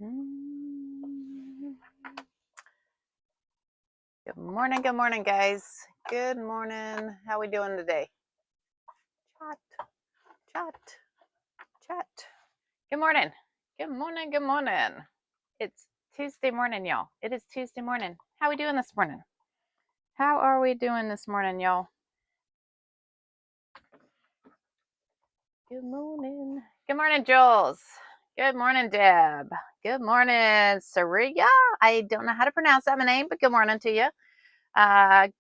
Good morning, guys. Good morning. How we doing today? Chat, chat. Good morning. Good morning. Good morning. It's Tuesday morning, y'all. It is Tuesday morning. How we doing this morning? How are we doing this morning, y'all? Good morning. Good morning, Jules. Good morning, Deb. Good morning, Saria. I don't know how to pronounce that name, but good morning to you.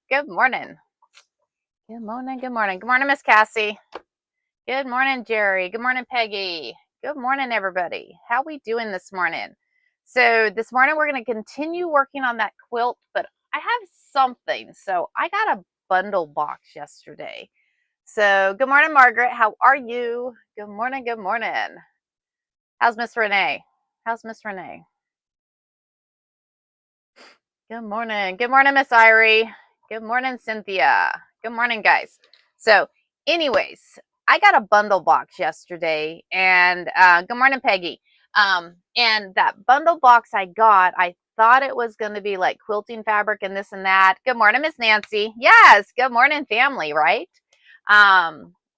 Good morning. Good morning. Good morning. Good morning, Miss Cassie. Good morning, Jerry. Good morning, Peggy. Good morning, everybody. How we doing this morning? So this morning we're going to continue working on that quilt, but I have something. So I got a bundle box yesterday. So good morning, Margaret. How are you? Good morning. Good morning. How's Miss Renee? How's Miss Renee? Good morning. Good morning, Miss Irie. Good morning, Cynthia. Good morning, guys. So anyways, I got a bundle box yesterday, and good morning, Peggy. And that bundle box I got, I thought it was going to be like quilting fabric and this and that. Good morning, Miss Nancy. Yes, good morning, family, right?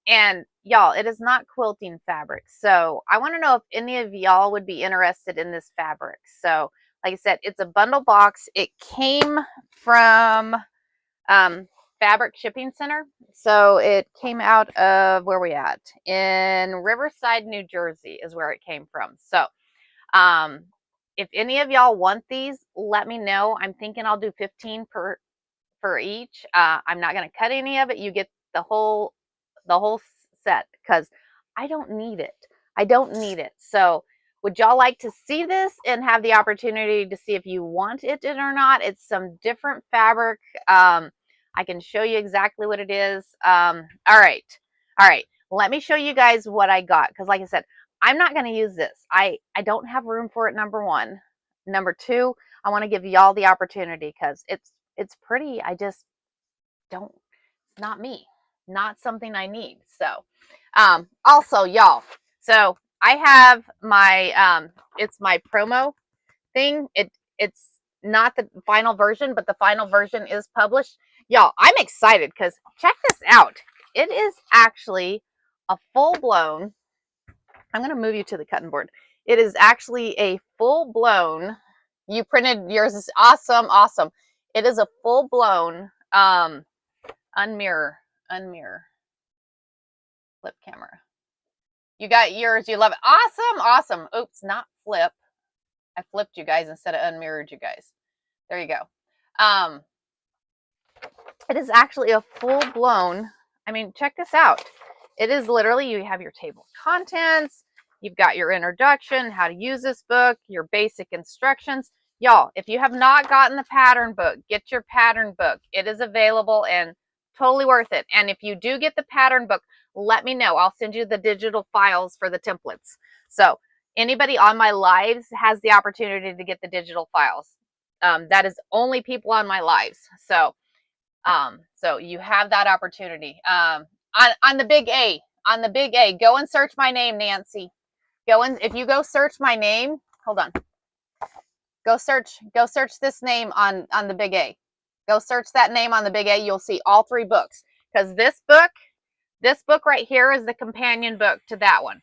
And y'all, it is not quilting fabric. So I want to know if any of y'all would be interested in this fabric. So like I said, it's a bundle box. It came from Fabric Shipping Center. So it came out of, where we at? In Riverside, New Jersey is where it came from. So if any of y'all want these, let me know. I'm thinking I'll do 15 per each. I'm not going to cut any of it. You get the whole set because I don't need it. I don't need it. So would y'all like to see this and have the opportunity to see if you want it or not? It's some different fabric. I can show you exactly what it is. All right. Let me show you guys what I got, because like I said, I'm not going to use this. I don't have room for it, number one. Number two, I want to give y'all the opportunity because it's pretty. I just don't, not me, not something I need. So also, y'all, so I have my it's my promo thing. It's not the final version, but the final version is published. Y'all, I'm excited because check this out. It is actually a full-blown, I'm going to move you to the cutting board. It is actually a full-blown, you printed yours, is awesome. It is a full-blown unmirror flip camera. You got yours, you love it. Awesome. Oops, not flip. I flipped you guys instead of unmirrored you guys. There you go. It is actually a full-blown, I mean, check this out. It is literally, you have your table of contents, you've got your introduction, how to use this book, your basic instructions. Y'all, if you have not gotten the pattern book, get your pattern book. It is available and totally worth it. And if you do get the pattern book, let me know. I'll send you the digital files for the templates. So anybody on my lives has the opportunity to get the digital files. That is only people on my lives. So you have that opportunity. On the big A, go and search my name, Nancy. If you go search my name, hold on. Go search this name on the big A. Go search that name on the big A. You'll see all three books, because this book right here is the companion book to that one.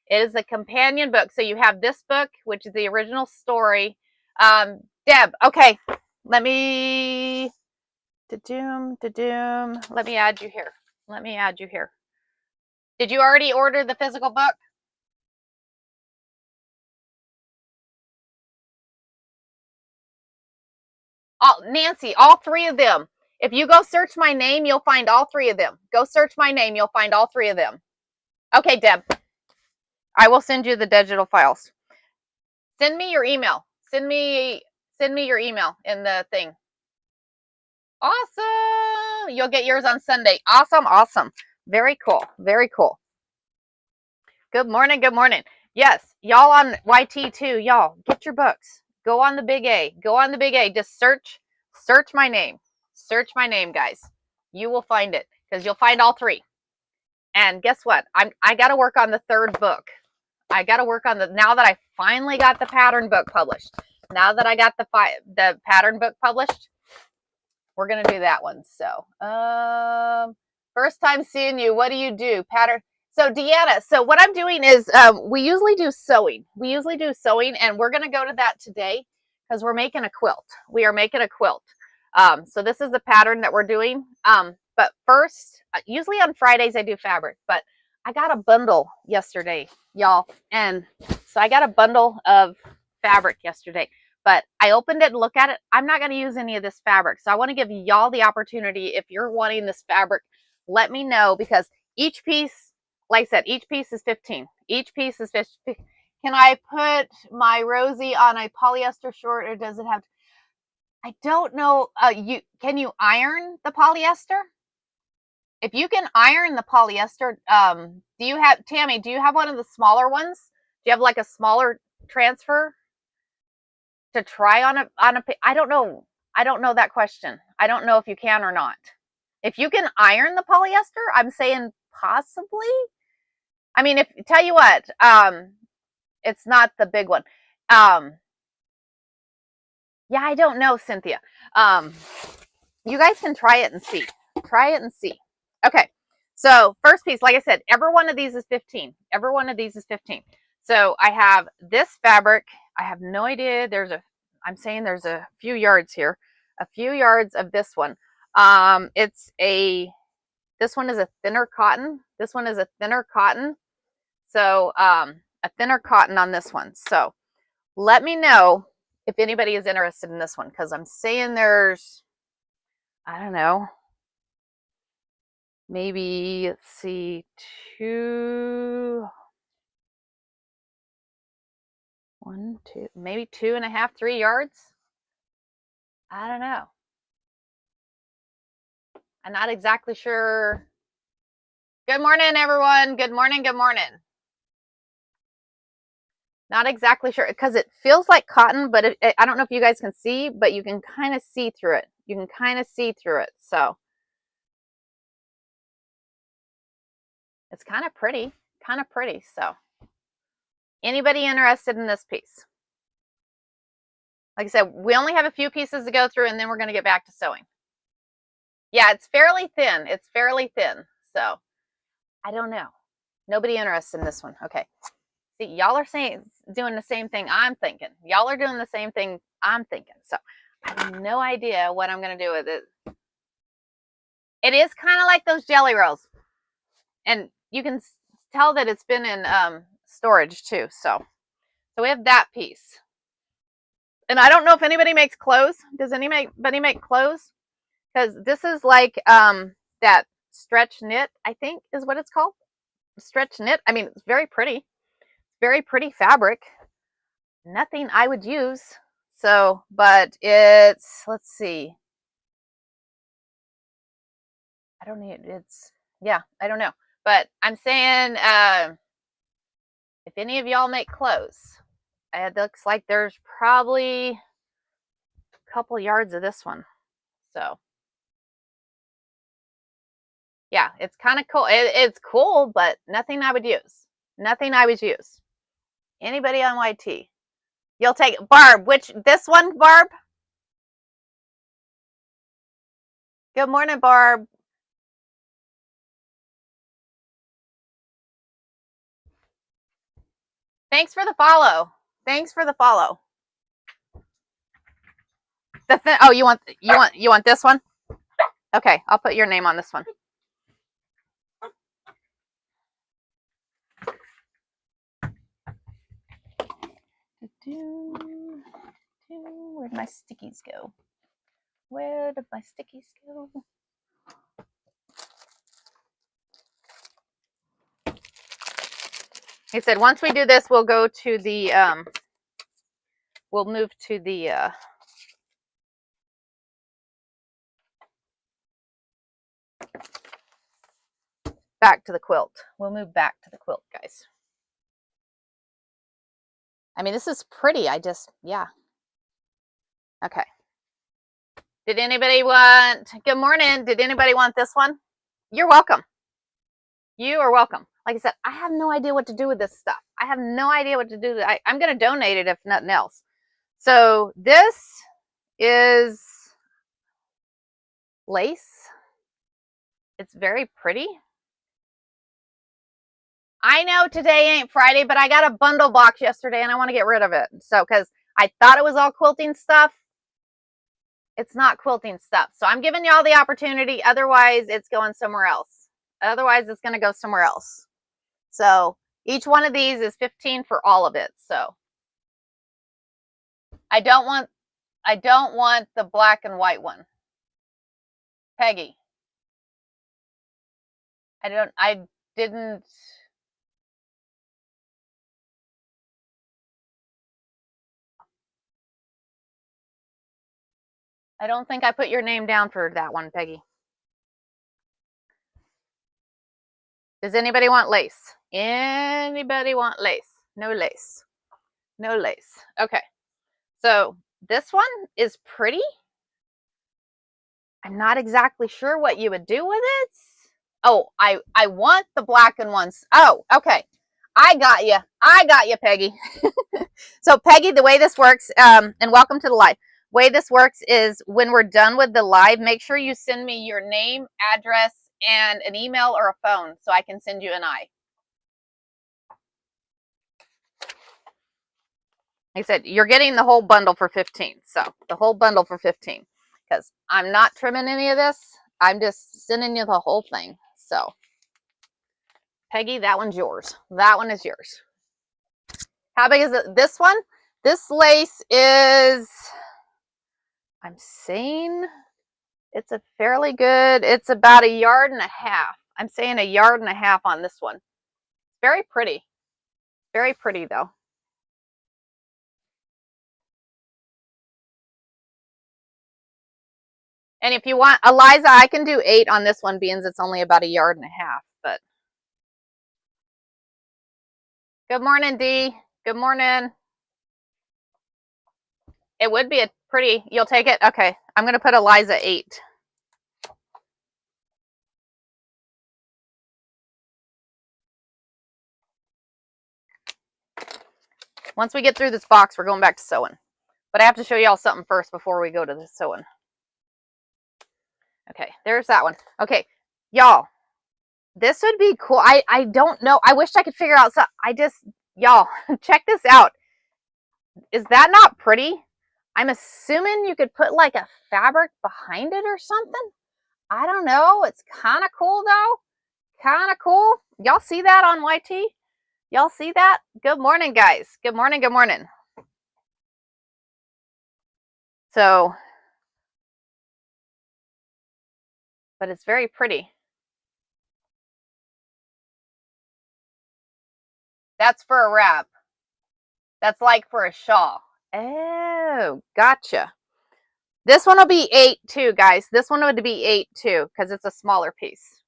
It is the companion book. So you have this book, which is the original story. Deb, okay, let me let me add you here. Did you already order the physical book? Nancy, all three of them. If you go search my name, you'll find all three of them. Go search my name, you'll find all three of them. Okay, Deb, I will send you the digital files. Send me your email. Send me your email in the thing. Awesome. You'll get yours on Sunday. Awesome. Very cool. Good morning. Yes, y'all on YT too. Y'all get your books. Go on the big A. Just search my name. Search my name, guys. You will find it, because you'll find all three. And guess what? I got to work on the third book. I got to work on now that I finally got the pattern book published. Now that I got the pattern book published, we're going to do that one. So, first time seeing you. What do you do? Pattern. So, Deanna, so what I'm doing is we usually do sewing. And we're going to go to that today because we're making a quilt. We are making a quilt. So this is the pattern that we're doing. But first, usually on Fridays I do fabric, but I got a bundle yesterday, y'all. And so I got a bundle of fabric yesterday. But I opened it and looked at it. I'm not going to use any of this fabric. So I want to give y'all the opportunity. If you're wanting this fabric, let me know, because each piece, like I said, each piece is 15. Each piece is 15. Can I put my Rosie on a polyester short, or does it have to? I don't know. Can you iron the polyester? If you can iron the polyester, do you have, Tammy, do you have one of the smaller ones? Do you have like a smaller transfer to try on a I don't know. I don't know that question. I don't know if you can or not. If you can iron the polyester, I'm saying possibly. I mean, tell you what, it's not the big one. Yeah, I don't know, Cynthia. You guys can try it and see. Try it and see. Okay. So first piece, like I said, every one of these is 15. Every one of these is 15. So I have this fabric. I have no idea. I'm saying there's a few yards here. A few yards of this one. This one is a thinner cotton. This one is a thinner cotton. So a thinner cotton on this one. So let me know if anybody is interested in this one, because I'm saying there's, I don't know, maybe, let's see, maybe 2.5, 3 yards. I don't know. I'm not exactly sure. Good morning, everyone. Good morning. Good morning. Not exactly sure, because it feels like cotton, but I don't know if you guys can see, but you can kind of see through it. You can kind of see through it. So it's kind of pretty. So anybody interested in this piece? Like I said, we only have a few pieces to go through, and then we're going to get back to sewing. Yeah, it's fairly thin. It's fairly thin. So I don't know. Nobody interested in this one. Okay. See, y'all are doing the same thing I'm thinking. Y'all are doing the same thing I'm thinking. So I have no idea what I'm going to do with it. It is kind of like those jelly rolls. And you can tell that it's been in storage too. So we have that piece. And I don't know if anybody makes clothes. Does anybody make clothes? Because this is like that stretch knit, I think is what it's called. Stretch knit. I mean, it's very pretty. Very pretty fabric. Nothing I would use. So, but it's, let's see. I don't need yeah, I don't know. But I'm saying, if any of y'all make clothes, it looks like there's probably a couple yards of this one. So, yeah, it's kind of cool. It's cool, but nothing I would use. Nothing I would use. Anybody on YT? You'll take Barb. This one, Barb? Good morning, Barb. Thanks for the follow. Thanks for the follow. Oh, you want this one? Okay, I'll put your name on this one. Where'd my stickies go? Where did my stickies go? He said once we do this, we'll go to the we'll move to the back to the quilt. We'll move back to the quilt, guys. I mean, this is pretty. Yeah. Okay. Did anybody want, good morning. Did anybody want this one? You're welcome. You are welcome. Like I said, I have no idea what to do with this stuff. I have no idea what to do. I'm going to donate it if nothing else. So this is lace. It's very pretty. I know today ain't Friday, but I got a bundle box yesterday and I want to get rid of it. So, because I thought it was all quilting stuff. It's not quilting stuff. So I'm giving y'all the opportunity. Otherwise, it's going somewhere else. Otherwise, it's going to go somewhere else. So each one of these is $15 for all of it. So I don't want the black and white one. Peggy. I don't think I put your name down for that one, Peggy. Does anybody want lace? Anybody want lace? No lace. No lace. Okay. So this one is pretty. I'm not exactly sure what you would do with it. Oh, I want the blackened ones. Oh, okay. I got you, Peggy. So Peggy, the way this works, and welcome to the live. The way this works is when we're done with the live, make sure you send me your name, address, and an email or a phone so I can send you an eye. Like I said, you're getting the whole bundle for $15. So the whole bundle for $15 because I'm not trimming any of this. I'm just sending you the whole thing. So Peggy, that one's yours. That one is yours. How big is it? This one? This lace is, I'm saying it's a fairly good, it's about 1.5 yards. I'm saying 1.5 yards on this one. Very pretty. Very pretty though. And if you want, Eliza, I can do 8 on this one, being it's only about 1.5 yards. But good morning, Dee. Good morning. It would be a pretty. You'll take it? Okay. I'm going to put Eliza 8. Once we get through this box, we're going back to sewing. But I have to show y'all something first before we go to the sewing. Okay, there's that one. Okay, y'all, this would be cool. I don't know. I wish I could figure out y'all, check this out. Is that not pretty? I'm assuming you could put like a fabric behind it or something. I don't know. It's kind of cool though. Kind of cool. Y'all see that on YT? Y'all see that? Good morning, guys. Good morning. Good morning. So, but it's very pretty. That's for a wrap. That's like for a shawl. Oh, gotcha. This one will be 8 too, guys. This one would be 8 too, because it's a smaller piece.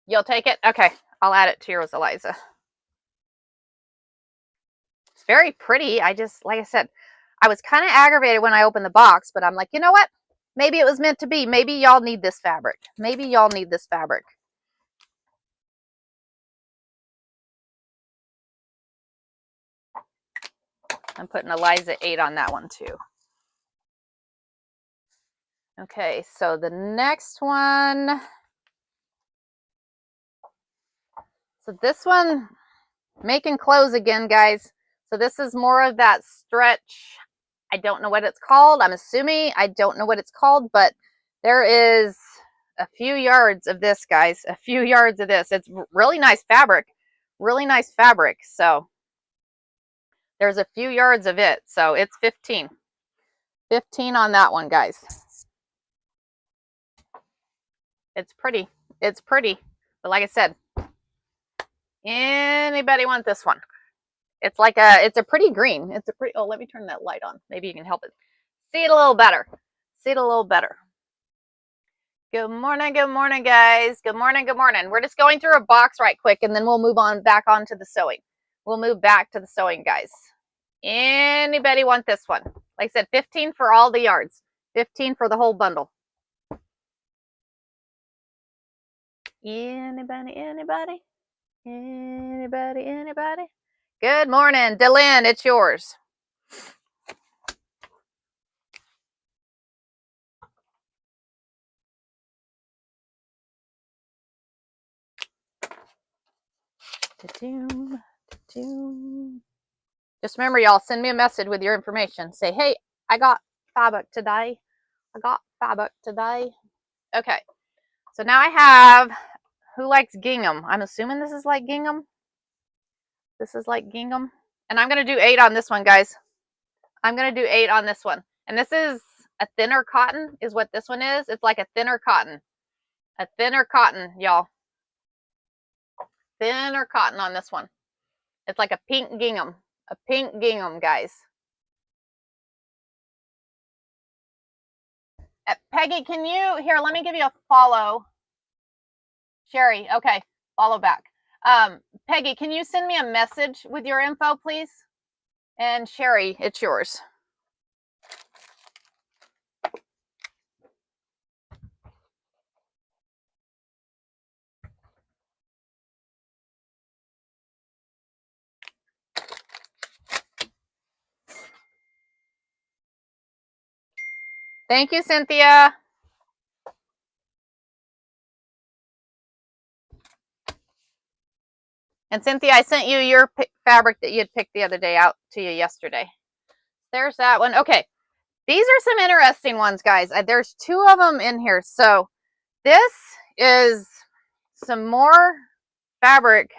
You'll take it? Okay, I'll add it to yours, Eliza. It's very pretty. I just, like I said, I was kind of aggravated when I opened the box, but I'm like, you know what? Maybe it was meant to be. Maybe y'all need this fabric. Maybe y'all need this fabric. I'm putting Eliza 8 on that one too. Okay, so the next one. So this one, making clothes again, guys. So this is more of that stretch. I don't know what it's called. I'm assuming I don't know what it's called, but there is a few yards of this, guys. A few yards of this. It's really nice fabric. Really nice fabric. So there's a few yards of it. So it's 15. 15 on that one, guys. It's pretty. It's pretty. But like I said, anybody want this one? It's like it's a pretty green. It's a pretty, oh, let me turn that light on. Maybe you can help it. See it a little better. See it a little better. Good morning, guys. Good morning, good morning. We're just going through a box right quick, and then we'll move on back onto the sewing. We'll move back to the sewing, guys. Anybody want this one? Like I said, 15 for all the yards. 15 for the whole bundle. Anybody, anybody? Anybody, anybody? Good morning, Dylan, it's yours. Just remember, y'all, send me a message with your information. Say, hey, I got $5 today. I got $5 today. Okay, so now I have, who likes gingham? I'm assuming this is like gingham. This is like gingham. And I'm going to do 8 on this one, guys. I'm going to do 8 on this one. And this is a thinner cotton is what this one is. It's like a thinner cotton. A thinner cotton, y'all. Thinner cotton on this one. It's like a pink gingham. A pink gingham, guys. Peggy, can you, here, let me give you a follow. Sherry, okay, follow back. Peggy, can you send me a message with your info, please? And Sherry, it's yours. Thank you, Cynthia. And Cynthia, I sent you your fabric that you had picked the other day out to you yesterday. There's that one. Okay, these are some interesting ones, guys. There's 2 of them in here. So this is some more fabric.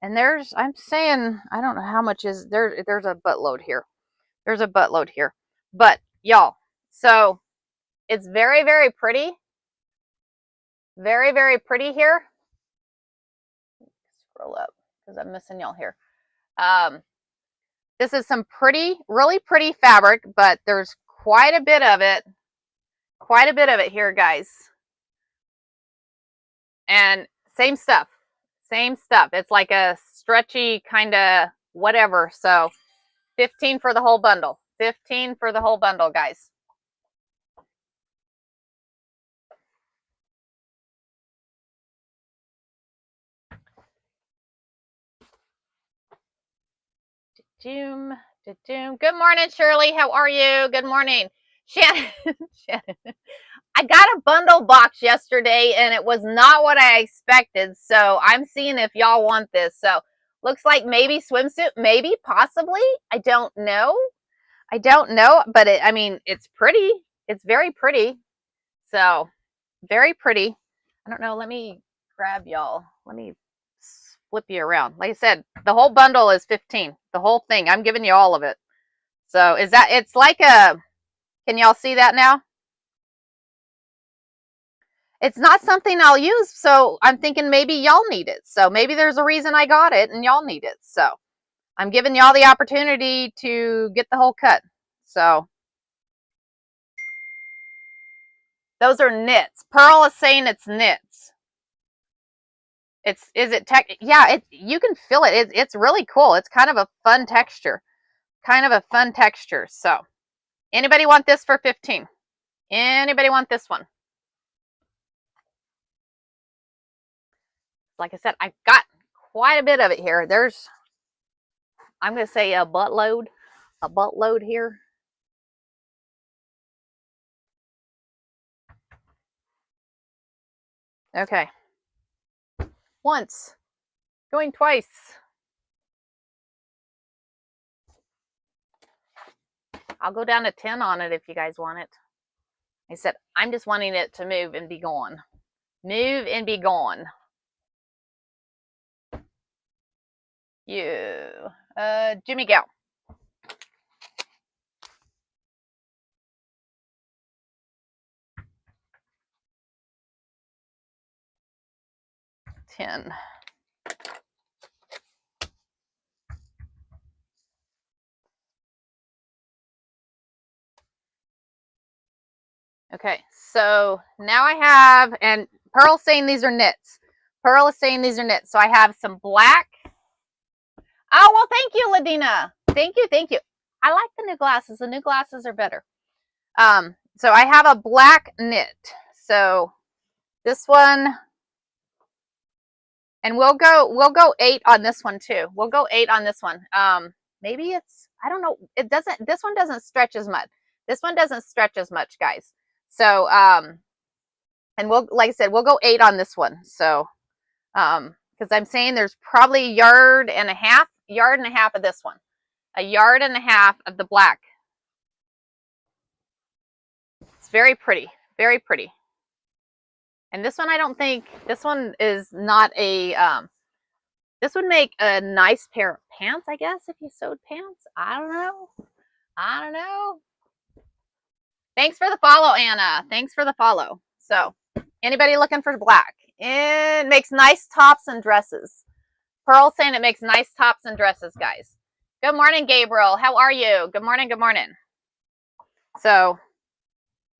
And there's, I'm saying, I don't know how much is there. There's a buttload here. There's a buttload here. But y'all, so it's very, very pretty. Very, very pretty here. Scroll up because I'm missing y'all here. This is some pretty, really pretty fabric, but there's quite a bit of it. Quite a bit of it here, guys. And same stuff. Same stuff. It's like a stretchy kind of whatever. So 15 for the whole bundle. 15 for the whole bundle, guys. Good morning, Shirley. How are you? Good morning. Shannon. Shannon. I got a bundle box yesterday and it was not what I expected. So I'm seeing if y'all want this. So looks like maybe swimsuit, maybe, possibly. I don't know. I don't know, but I mean, it's pretty. It's very pretty. So very pretty. I don't know. Let me grab y'all. Let me flip you around. Like I said, the whole bundle is 15. The whole thing. I'm giving you all of it. So is that, it's like a, can y'all see that now? It's not something I'll use, so I'm thinking maybe y'all need it. So maybe there's a reason I got it and y'all need it. So I'm giving y'all the opportunity to get the whole cut. So those are knits. Pearl is saying it's knits. Is it tech? Yeah, you can feel it. It's really cool. It's kind of a fun texture. Kind of a fun texture. So anybody want this for 15? Anybody want this one? Like I said, I've got quite a bit of it here. There's, I'm going to say a buttload here. Okay. Once, going twice. I'll go down to 10 on it if you guys want it. I said, I'm just wanting it to move and be gone. Move and be gone. Jimmy Gal. $10. Okay, so now I have, and Pearl's saying these are knits. Pearl is saying these are knits. So I have some black. Oh, well, thank you, Ladina. Thank you, thank you. I like the new glasses. The new glasses are better. So I have a black knit. So this one, and we'll go 8 on this one too. We'll go 8 on this one. Maybe it's, I don't know. It doesn't, this one doesn't stretch as much. This one doesn't stretch as much, guys. So, and we'll, like I said, we'll go 8 on this one. So, because I'm saying there's probably a yard and a half of this one, a yard and a half of the black. It's very pretty, very pretty. And this one, I don't think, this one is not a, this would make a nice pair of pants, I guess, if you sewed pants. I don't know. I don't know. Thanks for the follow, Anna. Thanks for the follow. So, anybody looking for black? It makes nice tops and dresses. Pearl's saying it makes nice tops and dresses, guys. Good morning, Gabriel. How are you? Good morning, good morning. So,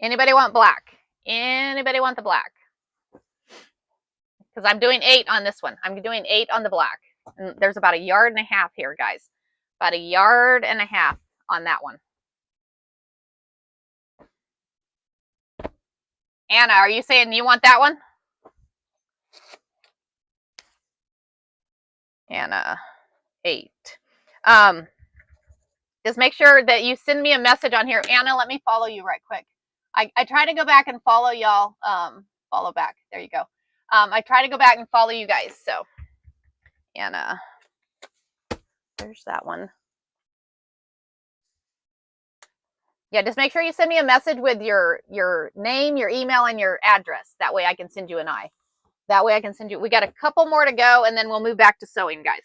anybody want black? Anybody want the black? Because I'm doing 8 on this one. I'm doing 8 on the black. And there's about a yard and a half here, guys. About a yard and a half on that one. Anna, are you saying you want that one? Anna, 8. Just make sure that you send me a message on here. Anna, let me follow you right quick. I try to go back and follow y'all. Follow back. There you go. I try to go back and follow you guys. So, Anna, there's that one. Yeah, just make sure you send me a message with your name, your email, and your address. That way I can send you an eye. That way I can send you. We got a couple more to go, and then we'll move back to sewing, guys.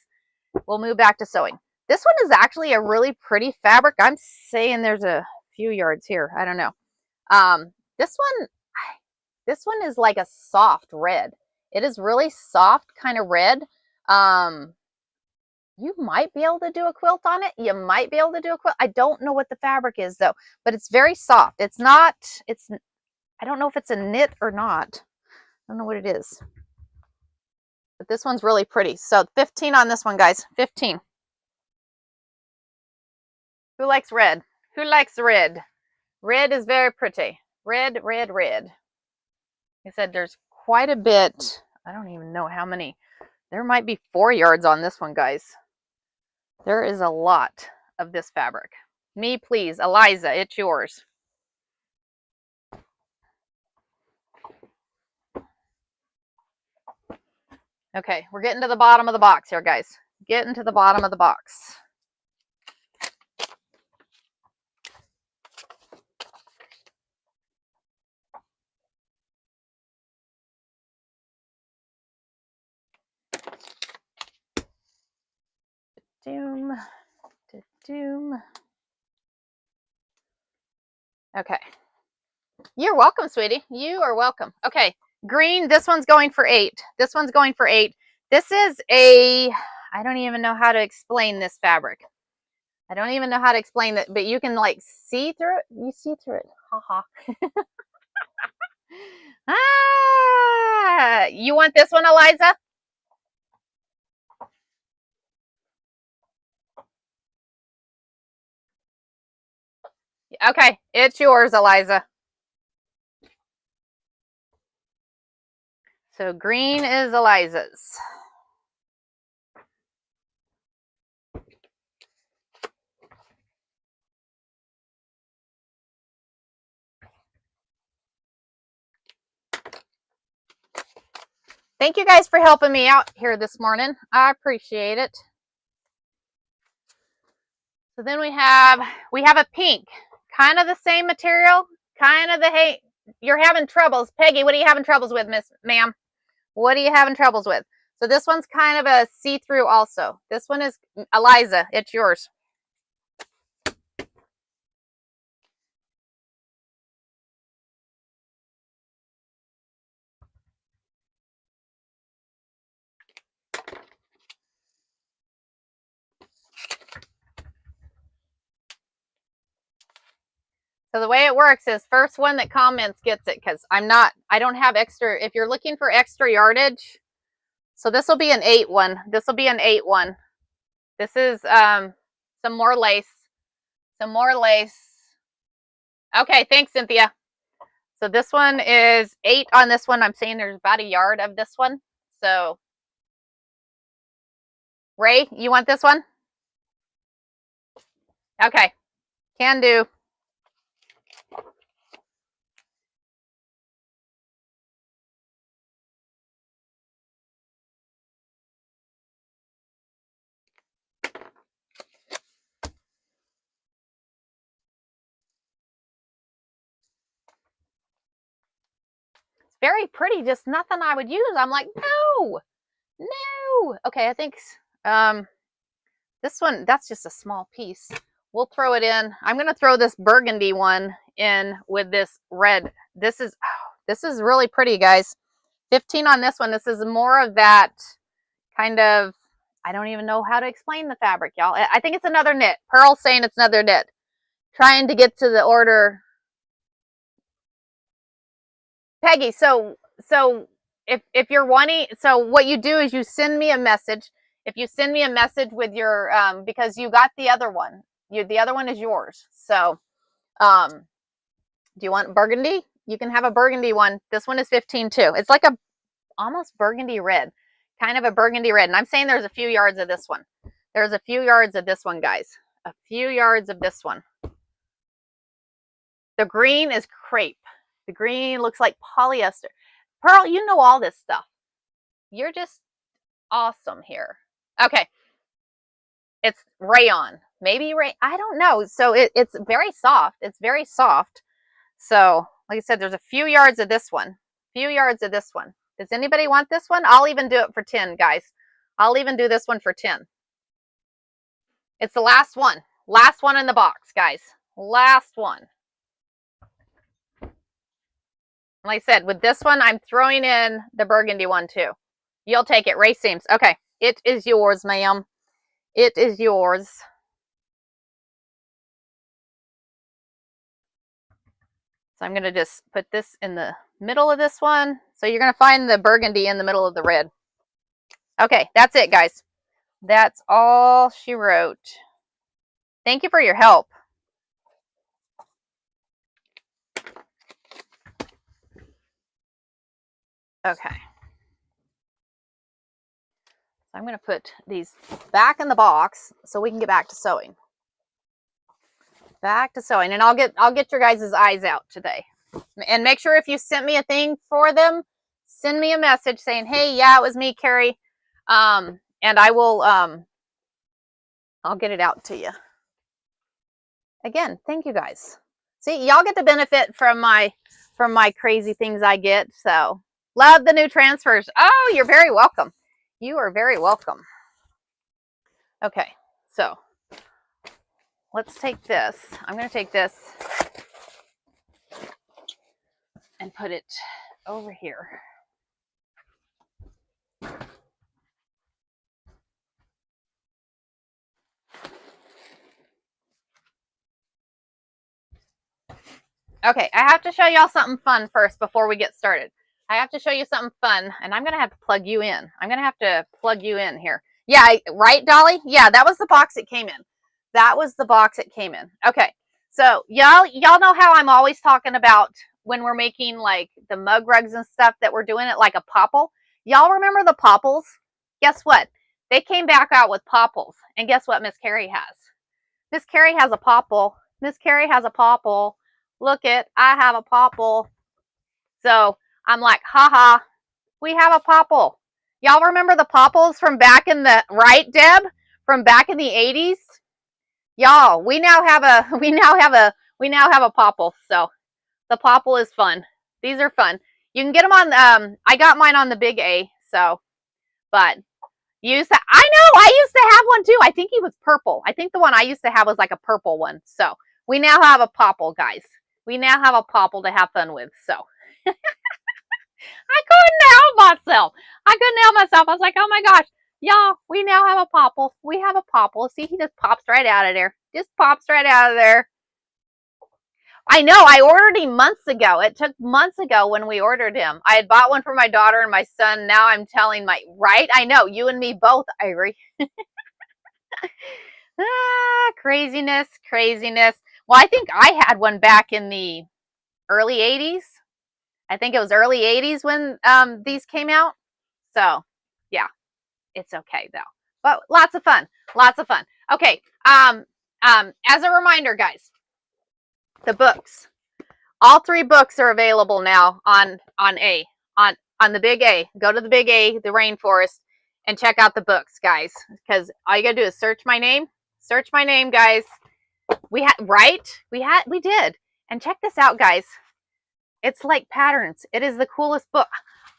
We'll move back to sewing. This one is actually a really pretty fabric. I'm saying there's a few yards here. I don't know. This one is like a soft red. It is really soft kind of red. You might be able to do a quilt on it. You might be able to do a quilt. I don't know what the fabric is though, but it's very soft. It's not, I don't know if it's a knit or not. I don't know what it is. But this one's really pretty. So 15 on this one, guys. 15. Who likes red? Who likes red? Red is very pretty. Red, red, red. I said there's quite a bit. I don't even know how many. There might be 4 yards on this one, guys. There is a lot of this fabric. Me, please. Eliza, it's yours. Okay, we're getting to the bottom of the box here, guys. Getting to the bottom of the box. Doom, doom. Okay. You're welcome, sweetie. You are welcome. Okay. Green, this one's going for 8. This one's going for 8. This is a, I don't even know how to explain this fabric. I don't even know how to explain it, but you can like see through it. You see through it. Haha. Ah, you want this one, Eliza? Okay, it's yours, Eliza. So green is Eliza's. Thank you guys for helping me out here this morning. I appreciate it. So then we have a pink, kind of the same material, kind of the, hey, you're having troubles. Peggy, what are you having troubles with, ma'am? What are you having troubles with? So this one's kind of a see-through also. This one is, Eliza, it's yours. So the way it works is first one that comments gets it, because I don't have extra. If you're looking for extra yardage, so this will be an 8 one. This will be an 8 one. This is some more lace. Some more lace. Okay, thanks, Cynthia. So this one is 8 on this one. I'm saying there's about a yard of this one. So, Ray, you want this one? Okay, can do. It's very pretty, just nothing I would use. I'm like, no, no. Okay, I think this one, that's just a small piece. We'll throw it in. I'm going to throw this burgundy one in with this red. This is really pretty, guys. 15 on this one. This is more of that kind of, I don't even know how to explain the fabric, y'all. I think it's another knit. Pearl's saying it's another knit. Trying to get to the order. Peggy, so if you're wanting, so what you do is you send me a message. If you send me a message with your, because you got the other one, the other one is yours. So, do you want burgundy? You can have a burgundy one. This one is 15 too. It's like a almost burgundy red, kind of a burgundy red. And I'm saying there's a few yards of this one. There's a few yards of this one, guys. A few yards of this one. The green is crepe. The green looks like polyester. Pearl, you know all this stuff. You're just awesome here. Okay. It's rayon. Maybe rayon. I don't know. So it's very soft. It's very soft. So, like I said, there's a few yards of this one. Few yards of this one. Does anybody want this one? I'll even do it for 10, guys. I'll even do this one for 10. It's the last one. Last one in the box, guys. Last one. Like I said, with this one, I'm throwing in the burgundy one too. You'll take it. Ray seams. Okay. It is yours, ma'am. It is yours. So I'm going to just put this in the middle of this one. So you're going to find the burgundy in the middle of the red. Okay, that's it, guys. That's all she wrote. Thank you for your help. Okay. So I'm going to put these back in the box so we can get back to sewing. Back to sewing, and I'll get your guys' eyes out today. And make sure if you sent me a thing for them, send me a message saying, "Hey, yeah, it was me, Carrie," and I will I'll get it out to you. Again, thank you guys. See, y'all get the benefit from my crazy things I get. So love the new transfers. Oh, you're very welcome. You are very welcome. Okay, so let's take this. I'm going to take this and put it over here. Okay, I have to show y'all something fun first before we get started. I have to show you something fun, and I'm going to have to plug you in. I'm going to have to plug you in here. Yeah, right, Dolly? Yeah, that was the box it came in. That was the box it came in. Okay, so y'all know how I'm always talking about when we're making like the mug rugs and stuff that we're doing it like a popple. Y'all remember the popples? Guess what? They came back out with popples, and guess what Miss Carrie has? Miss Carrie has a popple. Miss Carrie has a popple. Look it, I have a popple. So I'm like, haha, we have a popple. Y'all remember the popples from back in the, right, Deb? From back in the 80s? Y'all, we now have a popple. So the popple is fun. These are fun. You can get them on, I got mine on the big A, so, but I know, I used to have one too. I think he was purple. I think the one I used to have was like a purple one. So we now have a popple, guys. We now have a popple to have fun with. So I couldn't help myself. I was like, oh my gosh, y'all, we now have a popple. We have a popple. See, he just pops right out of there. Just pops right out of there. I know, I ordered him months ago. It took months ago when we ordered him. I had bought one for my daughter and my son. Now I'm telling right? I know, you and me both, Irie. Craziness, craziness. Well, I think I had one back in the early 80s. I think it was early 80s when these came out. So, yeah, it's okay though. But lots of fun. Lots of fun. Okay. As a reminder, guys, the books. All 3 books are available now on the big A. Go to the big A, the rainforest, and check out the books, guys. Because all you gotta do is search my name. Search my name, guys. We did. And check this out, guys. It's like patterns. It is the coolest book.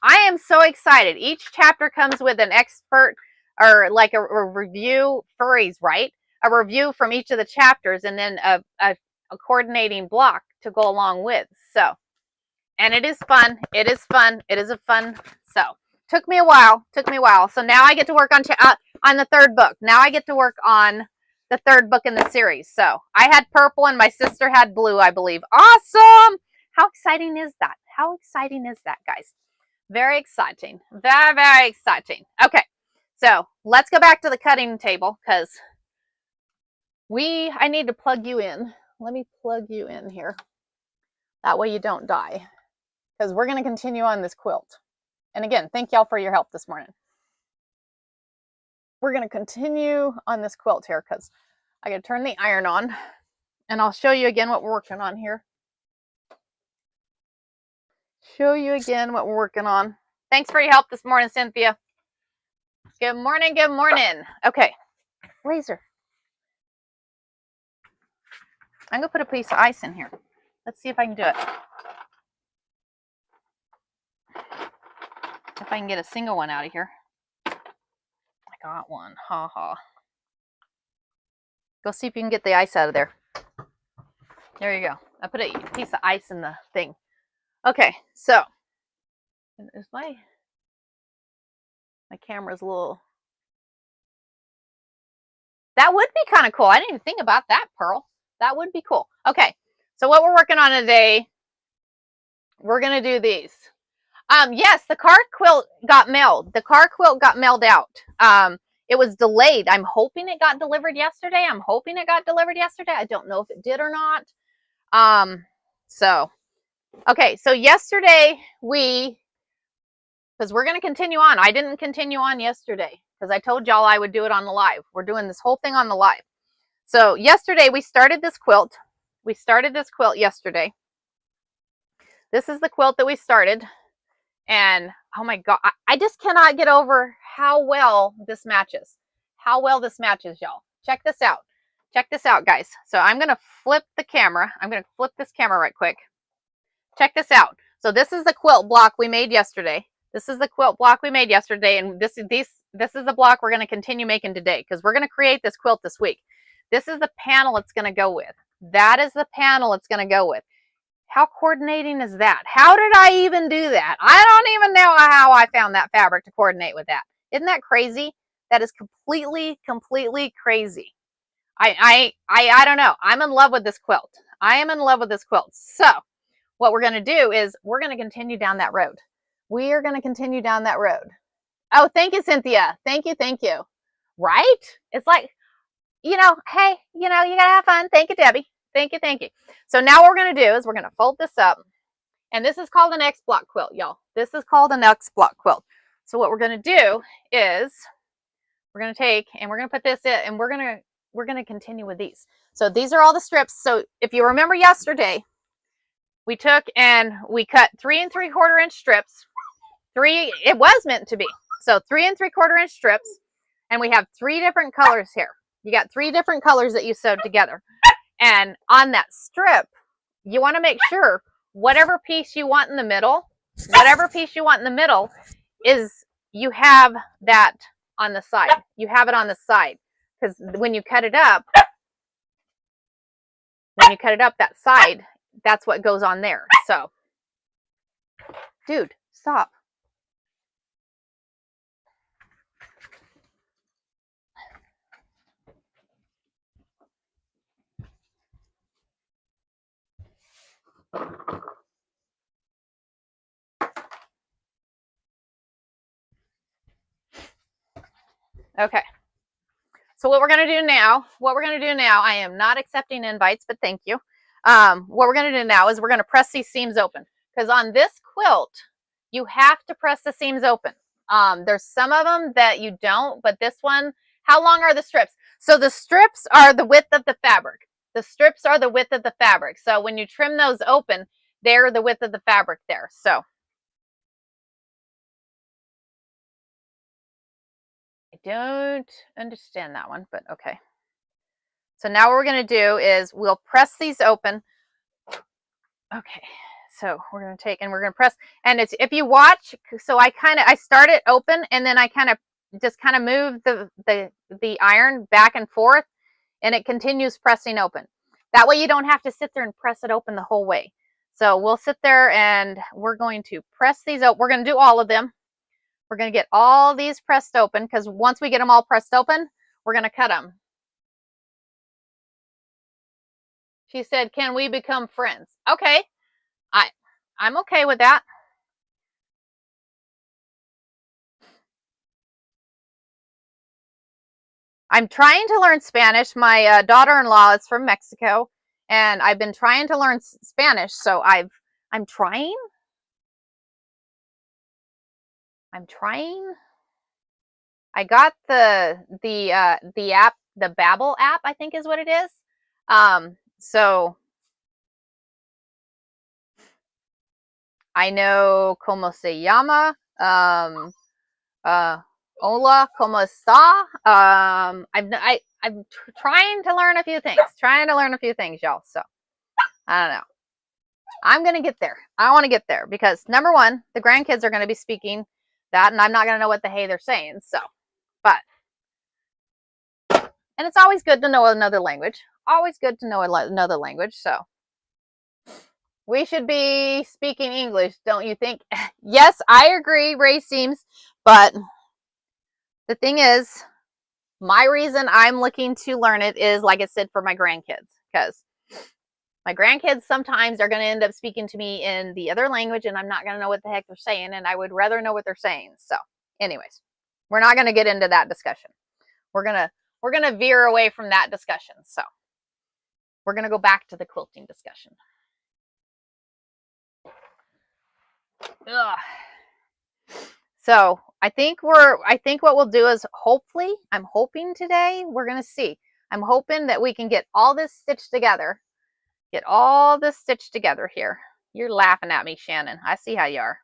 I am so excited. Each chapter comes with an expert or like a review, furries, right? A review from each of the chapters and then a coordinating block to go along with. So, and it is fun. It is fun. It is a fun. So, took me a while. So now I get to work on the 3rd book. Now I get to work on the 3rd book in the series. So, I had purple and my sister had blue, I believe. Awesome! How exciting is that? How exciting is that, guys? Very exciting. Very, very exciting. Okay, so let's go back to the cutting table because I need to plug you in. Let me plug you in here. That way you don't die because we're going to continue on this quilt. And again, thank y'all for your help this morning. We're going to continue on this quilt here because I got to turn the iron on and I'll show you again what we're working on here. Show you again what we're working on. Thanks for your help this morning, Cynthia. Good morning, good morning. Okay, laser. I'm gonna put a piece of ice in here. Let's see if I can do it. If I can get a single one out of here. I got one, ha ha. Go see if you can get the ice out of there. There you go. I put a piece of ice in the thing. Okay, so is my camera's a little. That would be kind of cool. I didn't even think about that, Pearl. That would be cool. Okay, so what we're working on today, we're gonna do these. Yes, the card quilt got mailed. The card quilt got mailed out. It was delayed. I'm hoping it got delivered yesterday. I don't know if it did or not. So yesterday because we're going to continue on. I didn't continue on yesterday because I told y'all I would do it on the live. We're doing this whole thing on the live. So yesterday we started this quilt. We started this quilt yesterday. This is the quilt that we started. And oh my God, I just cannot get over how well this matches. How well this matches, y'all. Check this out. Check this out, guys. So I'm going to flip the camera. I'm going to flip this camera right quick. Check this out. So this is the quilt block we made yesterday. This is the quilt block we made yesterday. And this is the block we're going to continue making today because we're going to create this quilt this week. This is the panel it's going to go with. That is the panel it's going to go with. How coordinating is that? How did I even do that? I don't even know how I found that fabric to coordinate with that. Isn't that crazy? That is completely crazy. I don't know. I'm in love with this quilt. I am in love with this quilt. So what we're going to do is we're going to continue down that road. We are going to continue down that road. Oh, thank you, Cynthia. Thank you. Right? It's like, hey, you got to have fun. Thank you, Debbie. Thank you. So now what we're going to do is we're going to fold this up. And this is called an X block quilt, y'all. This is called an X block quilt. So what we're going to do is we're going to take and we're going to put this in and we're going to continue with these. So these are all the strips. So if you remember yesterday, we took and we cut 3 3/4 inch strips. It was meant to be. So 3 3/4 inch strips. And we have 3 different colors here. You got 3 different colors that you sewed together. And on that strip, you want to make sure whatever piece you want in the middle, is you have that on the side. You have it on the side. Because when you cut it up, that side, that's what goes on there. So, dude, stop. Okay. So what we're going to do now, I am not accepting invites, but thank you. What we're going to do now is we're going to press these seams open, because on this quilt, you have to press the seams open. There's some of them that you don't, but this one, how long are the strips? So the strips are the width of the fabric. The strips are the width of the fabric. So when you trim those open, they're the width of the fabric there. So I don't understand that one, but okay. So now what we're going to do is we'll press these open. Okay, so we're going to take and we're going to press, and it's, if you watch, so I start it open, and then I just move the iron back and forth, and it continues pressing open. That way you don't have to sit there and press it open the whole way. So we'll sit there and we're going to press these out. We're going to do all of them. We're going to get all these pressed open, because once we get them all pressed open, we're going to cut them. She said, can we become friends? Okay. I'm okay with that. I'm trying to learn Spanish. My daughter-in-law is from Mexico, and I've been trying to learn Spanish. So I'm trying. I got the app, the Babbel app, I think is what it is. So I know como se llama. Hola, ¿cómo está? I'm trying to learn a few things, y'all. So I don't know. I'm gonna get there. I want to get there, because number one, the grandkids are going to be speaking that, and I'm not going to know what the hey they're saying. So, but, and it's always good to know another language. Always good to know another language. So we should be speaking English, don't you think? Yes, I agree, Ray Seams, but the thing is, my reason I'm looking to learn it is, like I said, for my grandkids, because my grandkids sometimes are going to end up speaking to me in the other language, and I'm not going to know what the heck they're saying, and I would rather know what they're saying. So anyways, we're not going to get into that discussion. We're going to veer away from that discussion. So we're going to go back to the quilting discussion. Ugh. So I think what we'll do is, hopefully, I'm hoping today, we're going to see. I'm hoping that we can get all this stitched together. Get all this stitched together here. You're laughing at me, Shannon. I see how you are.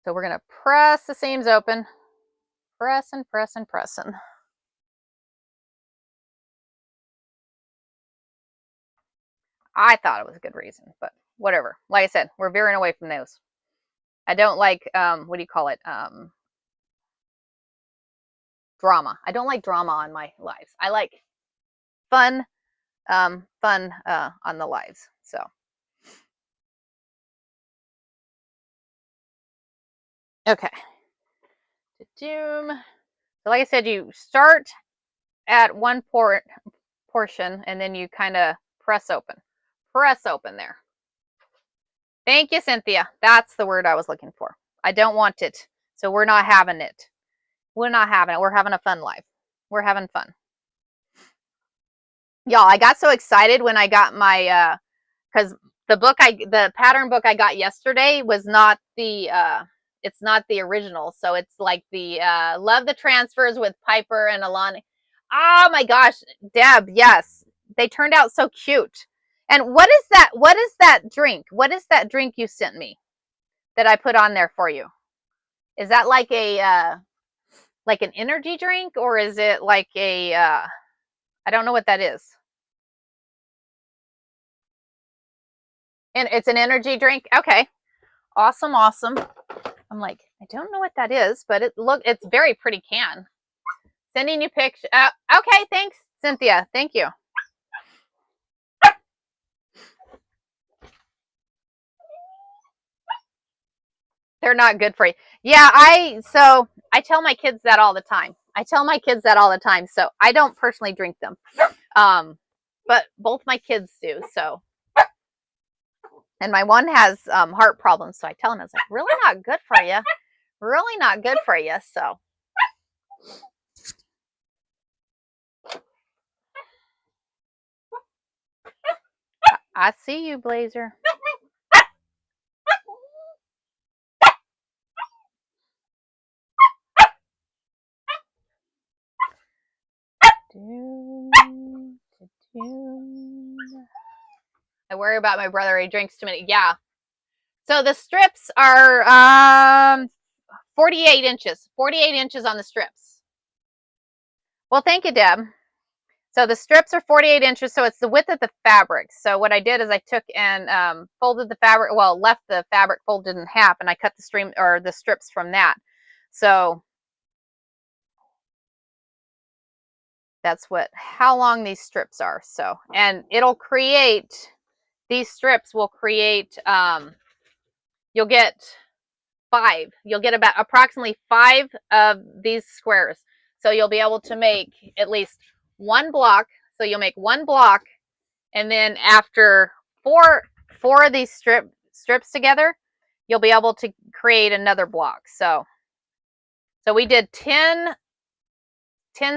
So we're going to press the seams open. Press and press and press. I thought it was a good reason, but whatever. Like I said, we're veering away from those. I don't like, what do you call it? Drama. I don't like drama on my lives. I like fun on the lives. So okay. So like I said, you start at one portion, and then you kind of press open there. Thank you, Cynthia. That's the word I was looking for. I don't want it, so we're not having it. We're not having it. We're having a fun life. We're having fun. Y'all, I got so excited when I got my because the pattern book I got yesterday was not the it's not the original. So it's like the Love the Transfers with Piper and Alani. Oh my gosh, Deb, yes. They turned out so cute. And what is that? What is that drink? What is that drink you sent me that I put on there for you? Is that like a like an energy drink, or is it like a I don't know what that is. And it's an energy drink. Okay. Awesome, awesome. I'm like, I don't know what that is, but it's very pretty can. Sending you pictures. Okay, thanks, Cynthia. Thank you. They're not good for you. Yeah, I tell my kids that all the time. So I don't personally drink them. But both my kids do. So, and my one has heart problems, so I tell him, I was like, really not good for you. Really not good for you. So I see you, Blazer. I worry about my brother. He drinks too many. Yeah. So the strips are 48 inches. 48 inches on the strips. Well, thank you, Deb. So the strips are 48 inches, so it's the width of the fabric. So what I did is I took and folded the fabric, well, left the fabric folded in half, and I cut the strips from that. So that's how long these strips are. So, and it'll create, these strips will create, you'll get 5. You'll get about approximately 5 of these squares. So you'll be able to make at least one block. So you'll make one block, and then after four of these strips together, you'll be able to create another block. So we did 10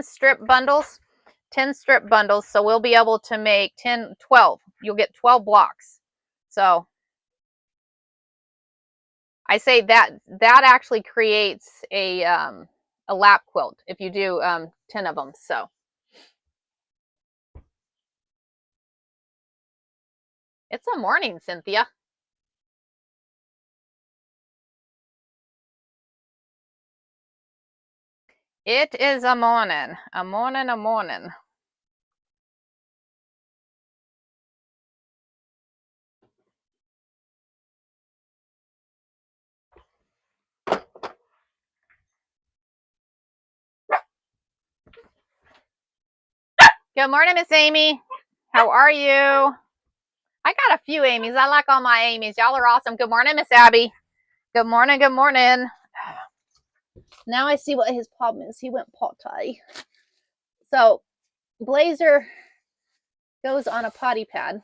strip bundles, 10 strip bundles. So we'll be able to make 12. You'll get 12 blocks. So I say that actually creates a lap quilt if you do 10 of them. So it's a morning, Cynthia. It is a morning, a morning, a morning. Good morning, Miss Amy. How are you? I got a few Amy's. I like all my Amy's. Y'all are awesome. Good morning, Miss Abby. Good morning, good morning. Now I see what his problem is. He went potty. So Blazer goes on a potty pad.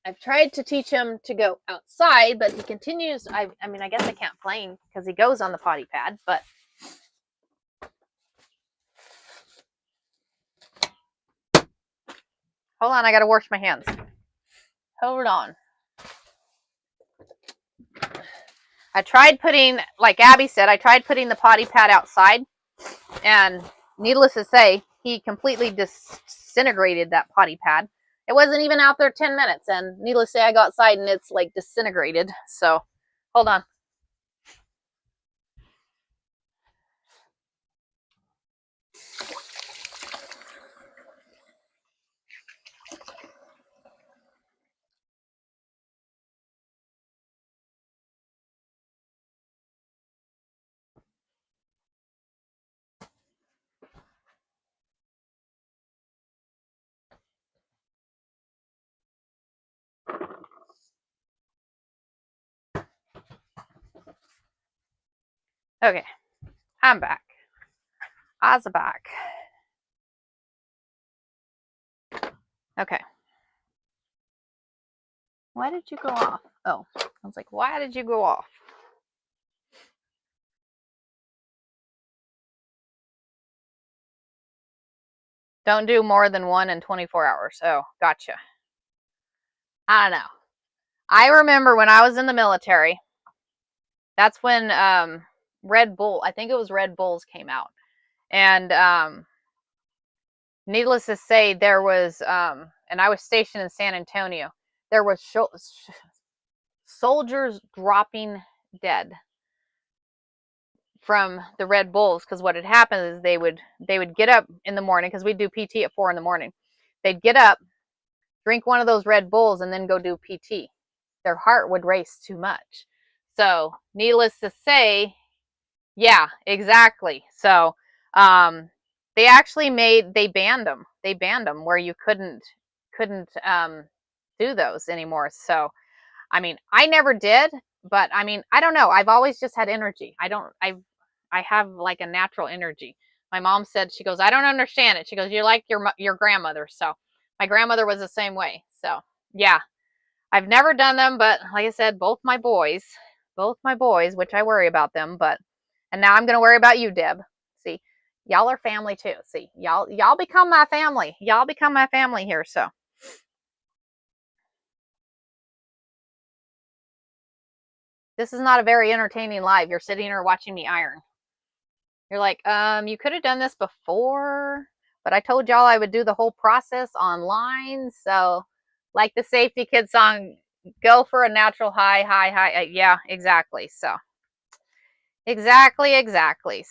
I've tried to teach him to go outside, but he continues. I mean, I guess I can't blame because he goes on the potty pad, but hold on, I got to wash my hands. Hold on. I tried putting, like Abby said, I tried putting the potty pad outside, and needless to say, he completely disintegrated that potty pad. It wasn't even out there 10 minutes, and needless to say, I go outside and it's like disintegrated. So, hold on. Okay, I'm back. I's back. Okay. Why did you go off? Oh, I was like, why did you go off? Don't do more than 1 in 24 hours. Oh, gotcha. I don't know. I remember when I was in the military, that's when Red Bull, I think it was Red Bulls came out. And needless to say, there was, and I was stationed in San Antonio, there was soldiers dropping dead from the Red Bulls, because what had happened is they would get up in the morning, because we'd do PT at 4 in the morning. They'd get up, drink one of those Red Bulls, and then go do PT. Their heart would race too much. So needless to say, yeah, exactly. So they actually they banned them. They banned them where you couldn't do those anymore. So I mean, I never did, but I mean, I don't know. I've always just had energy. I have like a natural energy. My mom said, she goes, I don't understand it. She goes, you're like your grandmother. So my grandmother was the same way. So yeah, I've never done them, but like I said, both my boys, which I worry about them, and now I'm going to worry about you, Deb. See, y'all are family too. See, y'all become my family. Y'all become my family here. So This is not a very entertaining live. You're sitting here watching me iron. You're like, you could have done this before, but I told y'all I would do the whole process online. So, like the Safety Kid song, go for a natural high, high, high. Yeah, exactly. So, exactly.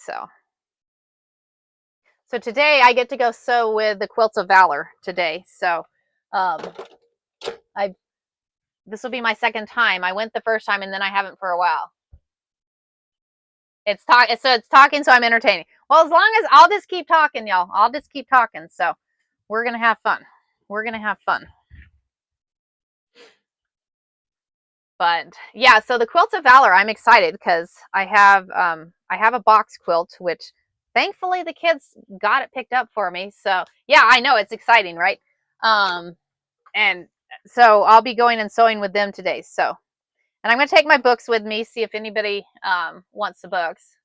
So today I get to go sew with the Quilts of Valor today. So, um, I this will be my second time. I went the first time and then I haven't for a while. It's talking, so I'm entertaining. Well, as long as I'll just keep talking, y'all. I'll just keep talking. So we're gonna have fun. We're gonna have fun. But yeah, so the Quilts of Valor, I'm excited because I have a box quilt, which thankfully the kids got it picked up for me. So yeah, I know it's exciting, right? And so I'll be going and sewing with them today. So, and I'm gonna take my books with me, see if anybody wants the books.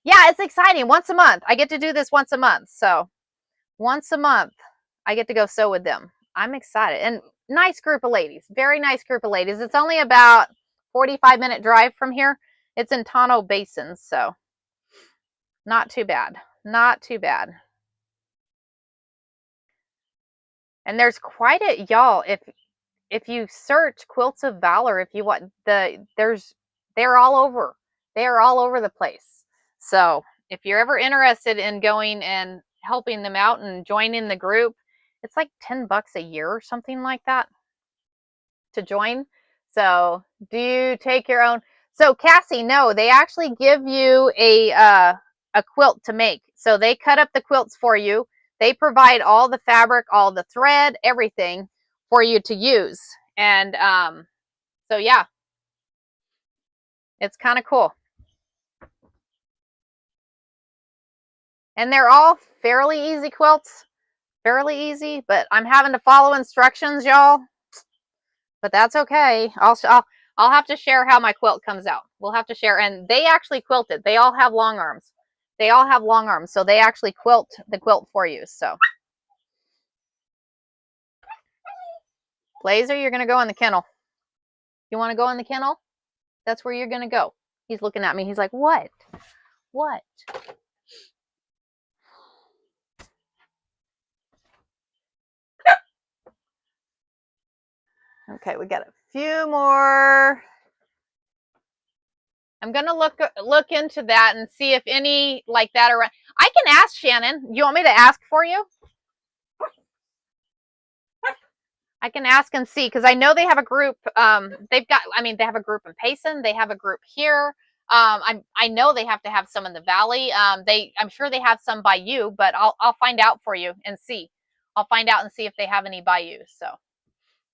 Yeah, it's exciting. Once a month. I get to do this once a month. So once a month, I get to go sew with them. I'm excited. And nice group of ladies. Very nice group of ladies. It's only about 45-minute drive from here. It's in Tonto Basin, so not too bad. Not too bad. And there's quite a y'all, if you search Quilts of Valor, if you want they're all over. They're all over the place. So if you're ever interested in going and helping them out and joining the group, it's like $10 a year or something like that to join. So do you take your own? So Cassie, no, they actually give you a quilt to make. So they cut up the quilts for you. They provide all the fabric, all the thread, everything for you to use. And so yeah, it's kind of cool. And they're all fairly easy quilts, fairly easy, but I'm having to follow instructions, y'all. But that's okay. I'll have to share how my quilt comes out. We'll have to share. And they actually quilted. They all have long arms. They all have long arms, so they actually quilt the quilt for you. So, Blazer, you're gonna go in the kennel. You want to go in the kennel? That's where you're gonna go. He's looking at me. He's like, "What? What?" Okay, we got a few more. I'm gonna look into that and see if any like that are. I can ask Shannon. You want me to ask for you? I can ask and see because I know they have a group. They have a group in Payson. They have a group here. I know they have to have some in the valley. I'm sure they have some by you, but I'll find out for you and see. I'll find out and see if they have any by you. So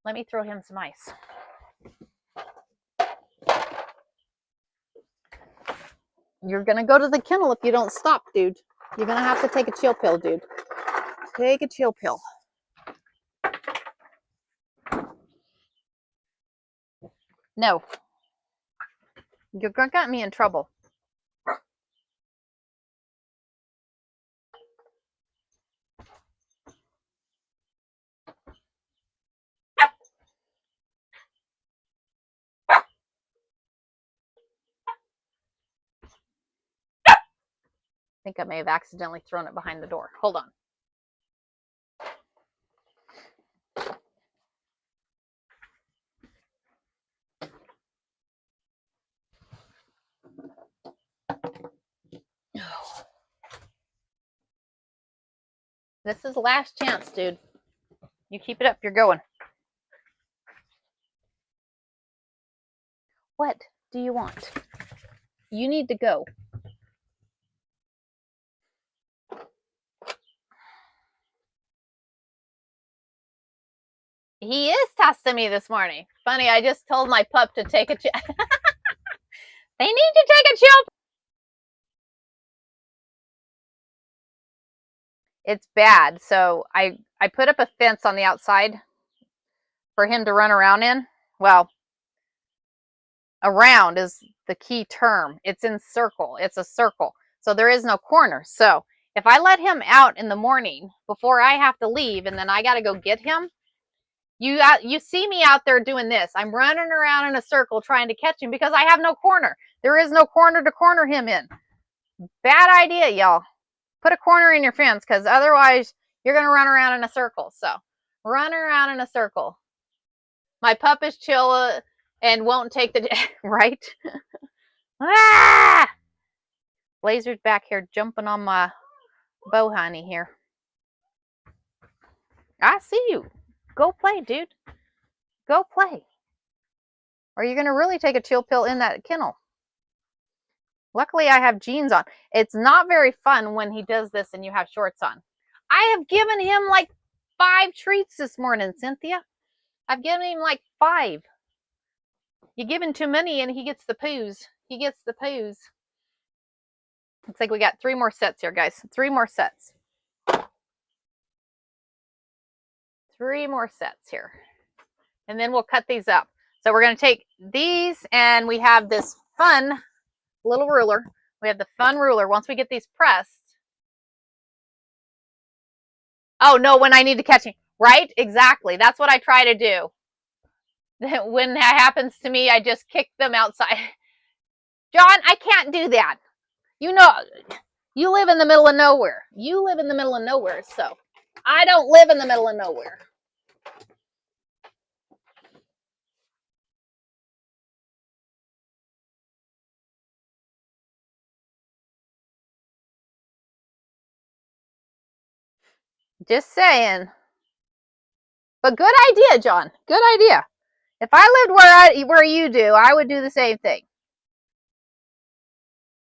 let me throw him some ice. You're gonna go to the kennel if you don't stop, dude. You're gonna have to take a chill pill, dude. Take a chill pill. No. You're gonna get me in trouble. I think I may have accidentally thrown it behind the door. Hold on. This is the last chance, dude. You keep it up, you're going. What do you want? You need to go. He is testing me this morning. Funny, I just told my pup to take a chill. They need to take a chill. It's bad. So I put up a fence on the outside for him to run around in. Well, around is the key term. It's in circle. It's a circle. So there is no corner. So if I let him out in the morning before I have to leave and then I got to go get him, You see me out there doing this. I'm running around in a circle trying to catch him because I have no corner. There is no corner to corner him in. Bad idea, y'all. Put a corner in your fence because otherwise you're going to run around in a circle. So run around in a circle. My pup is chill and won't take the right. Ah! Blazer's back here jumping on my bow honey here. I see you. Go play, dude. Go play. Or you're going to really take a chill pill in that kennel. Luckily, I have jeans on. It's not very fun when he does this and you have shorts on. I have given him like 5 treats this morning, Cynthia. I've given him like 5. You give him too many and he gets the poos. He gets the poos. Looks like we got 3 more sets here, guys. 3 more sets. 3 more sets here. And then we'll cut these up. So we're going to take these and we have this fun little ruler. We have the fun ruler. Once we get these pressed. Oh, no, when I need to catch him. Right? Exactly. That's what I try to do. When that happens to me, I just kick them outside. John, I can't do that. You know, you live in the middle of nowhere. You live in the middle of nowhere, so I don't live in the middle of nowhere. Just saying. But good idea, John. Good idea. If I lived where you do, I would do the same thing.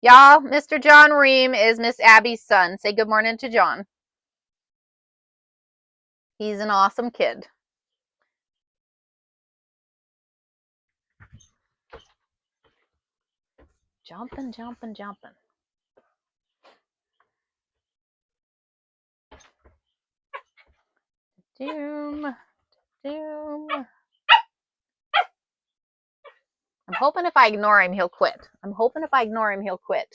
Y'all, Mr. John Ream is Miss Abby's son. Say good morning to John. He's an awesome kid. Jumping, jumping, jumping. Doom, doom. I'm hoping if I ignore him, he'll quit. I'm hoping if I ignore him, he'll quit.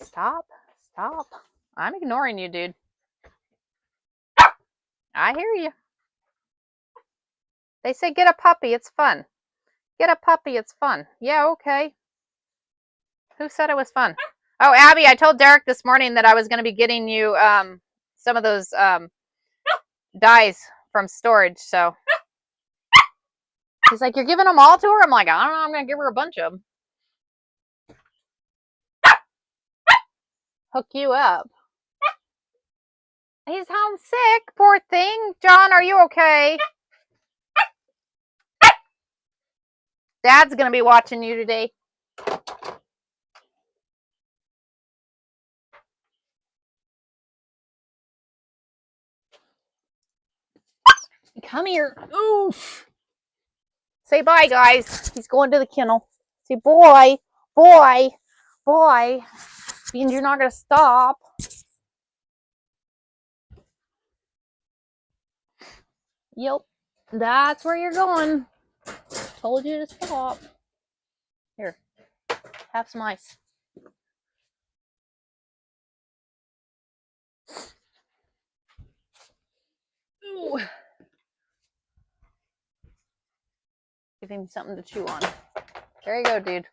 Stop, stop. I'm ignoring you, dude. I hear you. They say get a puppy, it's fun. Get a puppy, it's fun. Yeah, okay. Who said it was fun? Oh, Abby, I told Derek this morning that I was going to be getting you some of those dies from storage, so. He's like, you're giving them all to her? I'm like, I don't know, I'm going to give her a bunch of them. Hook you up. He's homesick, poor thing. John, are you okay? Dad's going to be watching you today. Come here. Oof. Say bye, guys. He's going to the kennel. Say boy, boy, boy. Means you're not going to stop. Yep. That's where you're going. Told you to stop. Here. Have some ice. Ooh. Give him something to chew on. There you go, dude.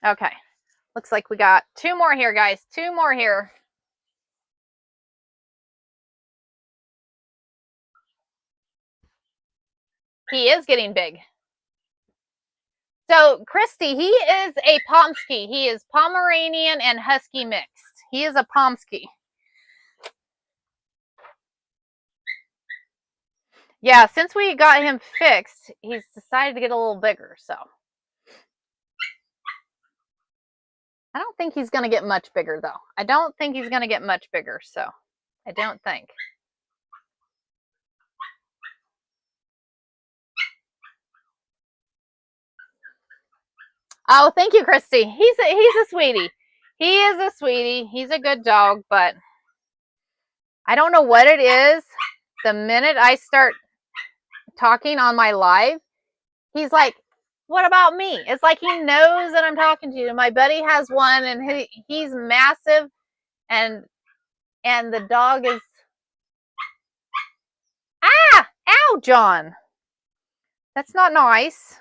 Okay. Looks like we got 2 more here, guys. 2 more here. He is getting big. So, Christy, he is a Pomsky. He is Pomeranian and Husky mixed. He is a Pomsky. Yeah, since we got him fixed, he's decided to get a little bigger, so. I don't think he's going to get much bigger, though. I don't think he's going to get much bigger, so. I don't think. Oh, thank you, Christy. He's a sweetie. He is a sweetie. He's a good dog, but I don't know what it is. The minute I start talking on my live, he's like, What about me? It's like he knows that I'm talking to you. My buddy has one, and he's massive, and the dog is, ah, ow, John. That's not nice.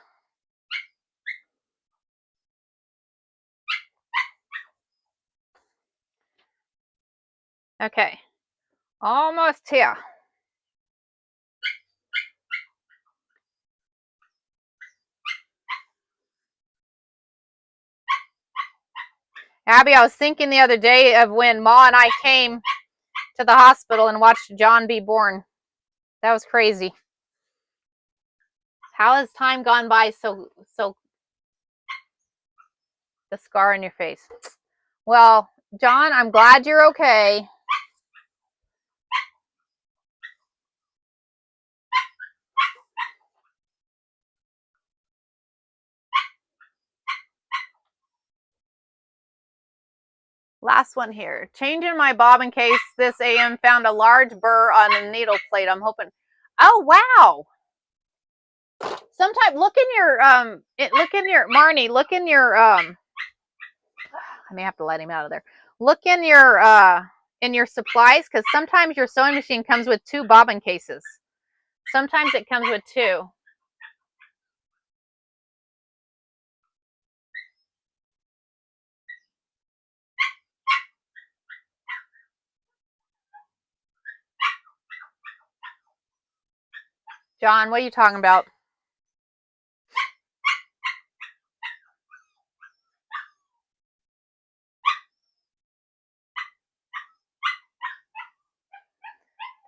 Okay, almost here. Abby, I was thinking the other day of when Ma and I came to the hospital and watched John be born. That was crazy. How has time gone by so the scar on your face? Well, John, I'm glad you're okay. Last one here. Changing my bobbin case this AM, found a large burr on a needle plate. I'm hoping. Oh, wow. Sometimes look in your Marnie, look in your I may have to let him out of there. Look in your supplies, because sometimes your sewing machine comes with 2 bobbin cases. Sometimes it comes with 2. John, what are you talking about?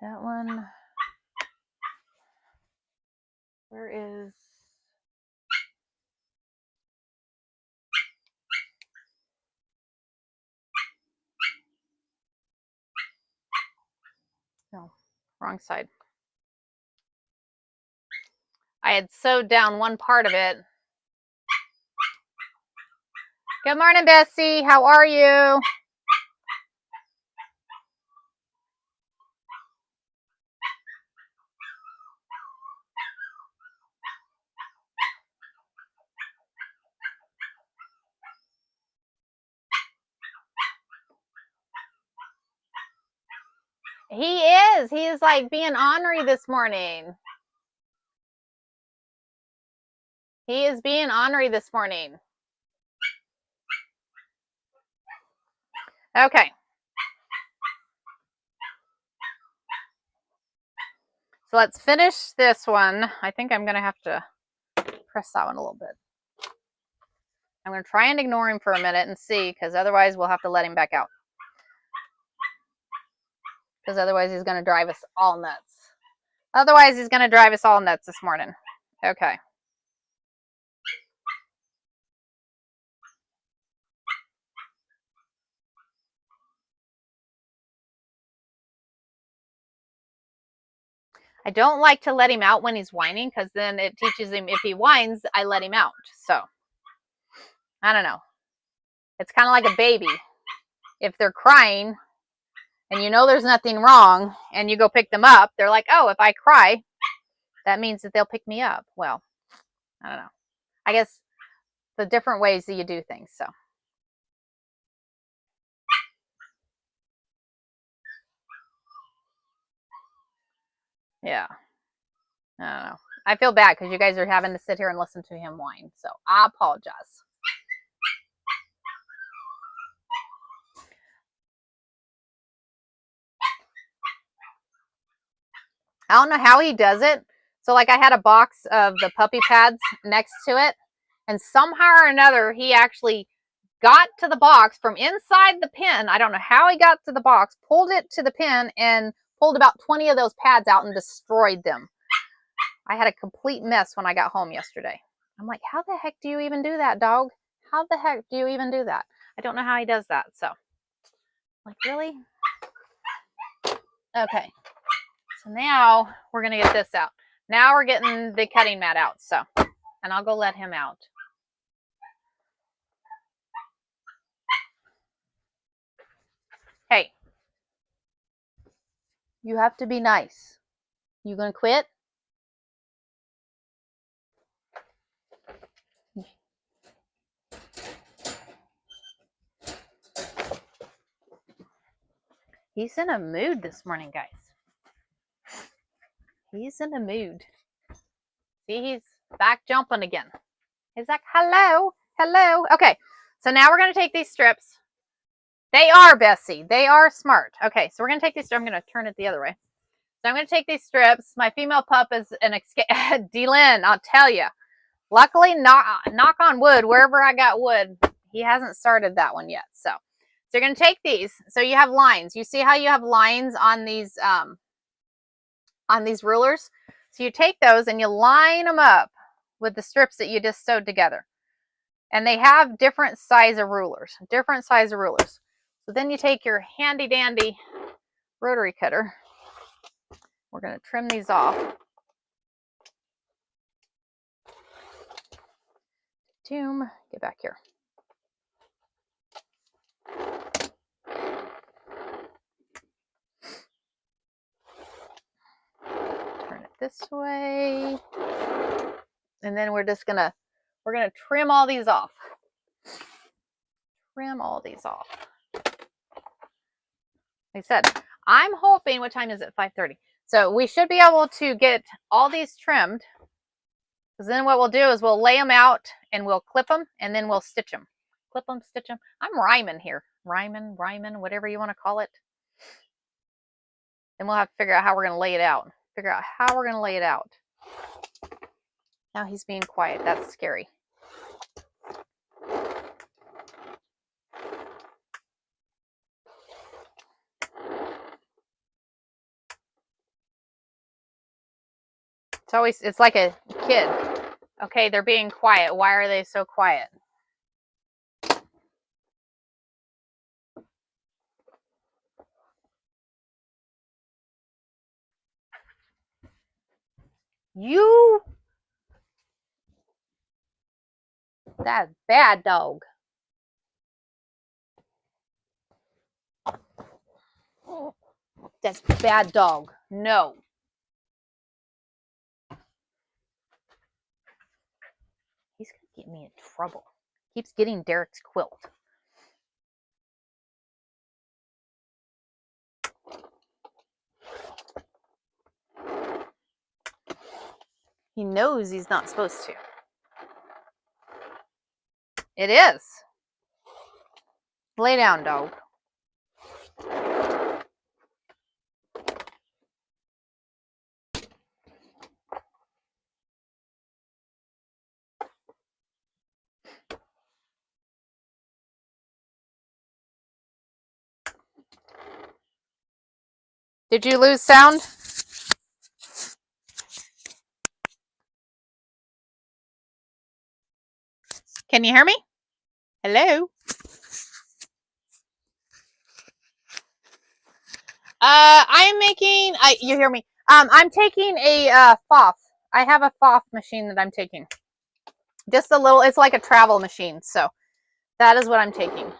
That one. Where is... No, wrong side. I had sewed down one part of it. Good morning, Bessie. How are you? He is. He is like being ornery this morning. He is being ornery this morning. Okay. So let's finish this one. I think I'm going to have to press that one a little bit. I'm going to try and ignore him for a minute and see, because otherwise we'll have to let him back out. Because otherwise he's going to drive us all nuts. Otherwise he's going to drive us all nuts this morning. Okay. I don't like to let him out when he's whining, because then it teaches him, if he whines, I let him out. So, I don't know. It's kind of like a baby. If they're crying and you know there's nothing wrong and you go pick them up, they're like, oh, if I cry, that means that they'll pick me up. Well, I don't know. I guess the different ways that you do things. So, yeah. I don't know. I feel bad because you guys are having to sit here and listen to him whine. So, I apologize. I don't know how he does it. So, like, I had a box of the puppy pads next to it, and somehow or another, he actually got to the box from inside the pen. I don't know how he got to the box, pulled it to the pen, and pulled about 20 of those pads out and destroyed them. I had a complete mess when I got home yesterday. I'm like, how the heck do you even do that, dog? How the heck do you even do that? I don't know how he does that. So, like, really? Okay. So now we're going to get this out. Now we're getting the cutting mat out. So, and I'll go let him out. Hey, you have to be nice. You going to quit? He's in a mood this morning, guys. He's in a mood. See, he's back jumping again. He's like, hello, hello. Okay, so now we're going to take these strips. They are, Bessie. They are smart. Okay, so we're going to take these strips. I'm going to turn it the other way. So I'm going to take these strips. My female pup is an escape. D-Lynn, I'll tell you. Luckily, knock on wood, wherever I got wood, he hasn't started that one yet. So you're going to take these. So you have lines. You see how you have lines on these rulers? So you take those and you line them up with the strips that you just sewed together. And they have different size of rulers. So then you take your handy dandy rotary cutter. We're going to trim these off. Doom, get back here. Turn it this way. And then we're gonna trim all these off. Trim all these off. Like I said, I'm hoping, what time is it? 5:30. So we should be able to get all these trimmed. Because then what we'll do is we'll lay them out and we'll clip them and then we'll stitch them. Clip them, stitch them. I'm rhyming here. Rhyming, whatever you want to call it. Then we'll have to figure out how we're going to lay it out. Now he's being quiet. That's scary. It's like a kid. Okay, they're being quiet. Why are they so quiet? You, that bad dog. That's bad dog. No. He's going to get me in trouble. Keeps getting Derek's quilt. He knows he's not supposed to. It is. Lay down, dog. Did you lose sound? Can you hear me? Hello? I'm making, you hear me? I'm taking a FOF. I have a FOF machine that I'm taking. Just a little, it's like a travel machine. So that is what I'm taking.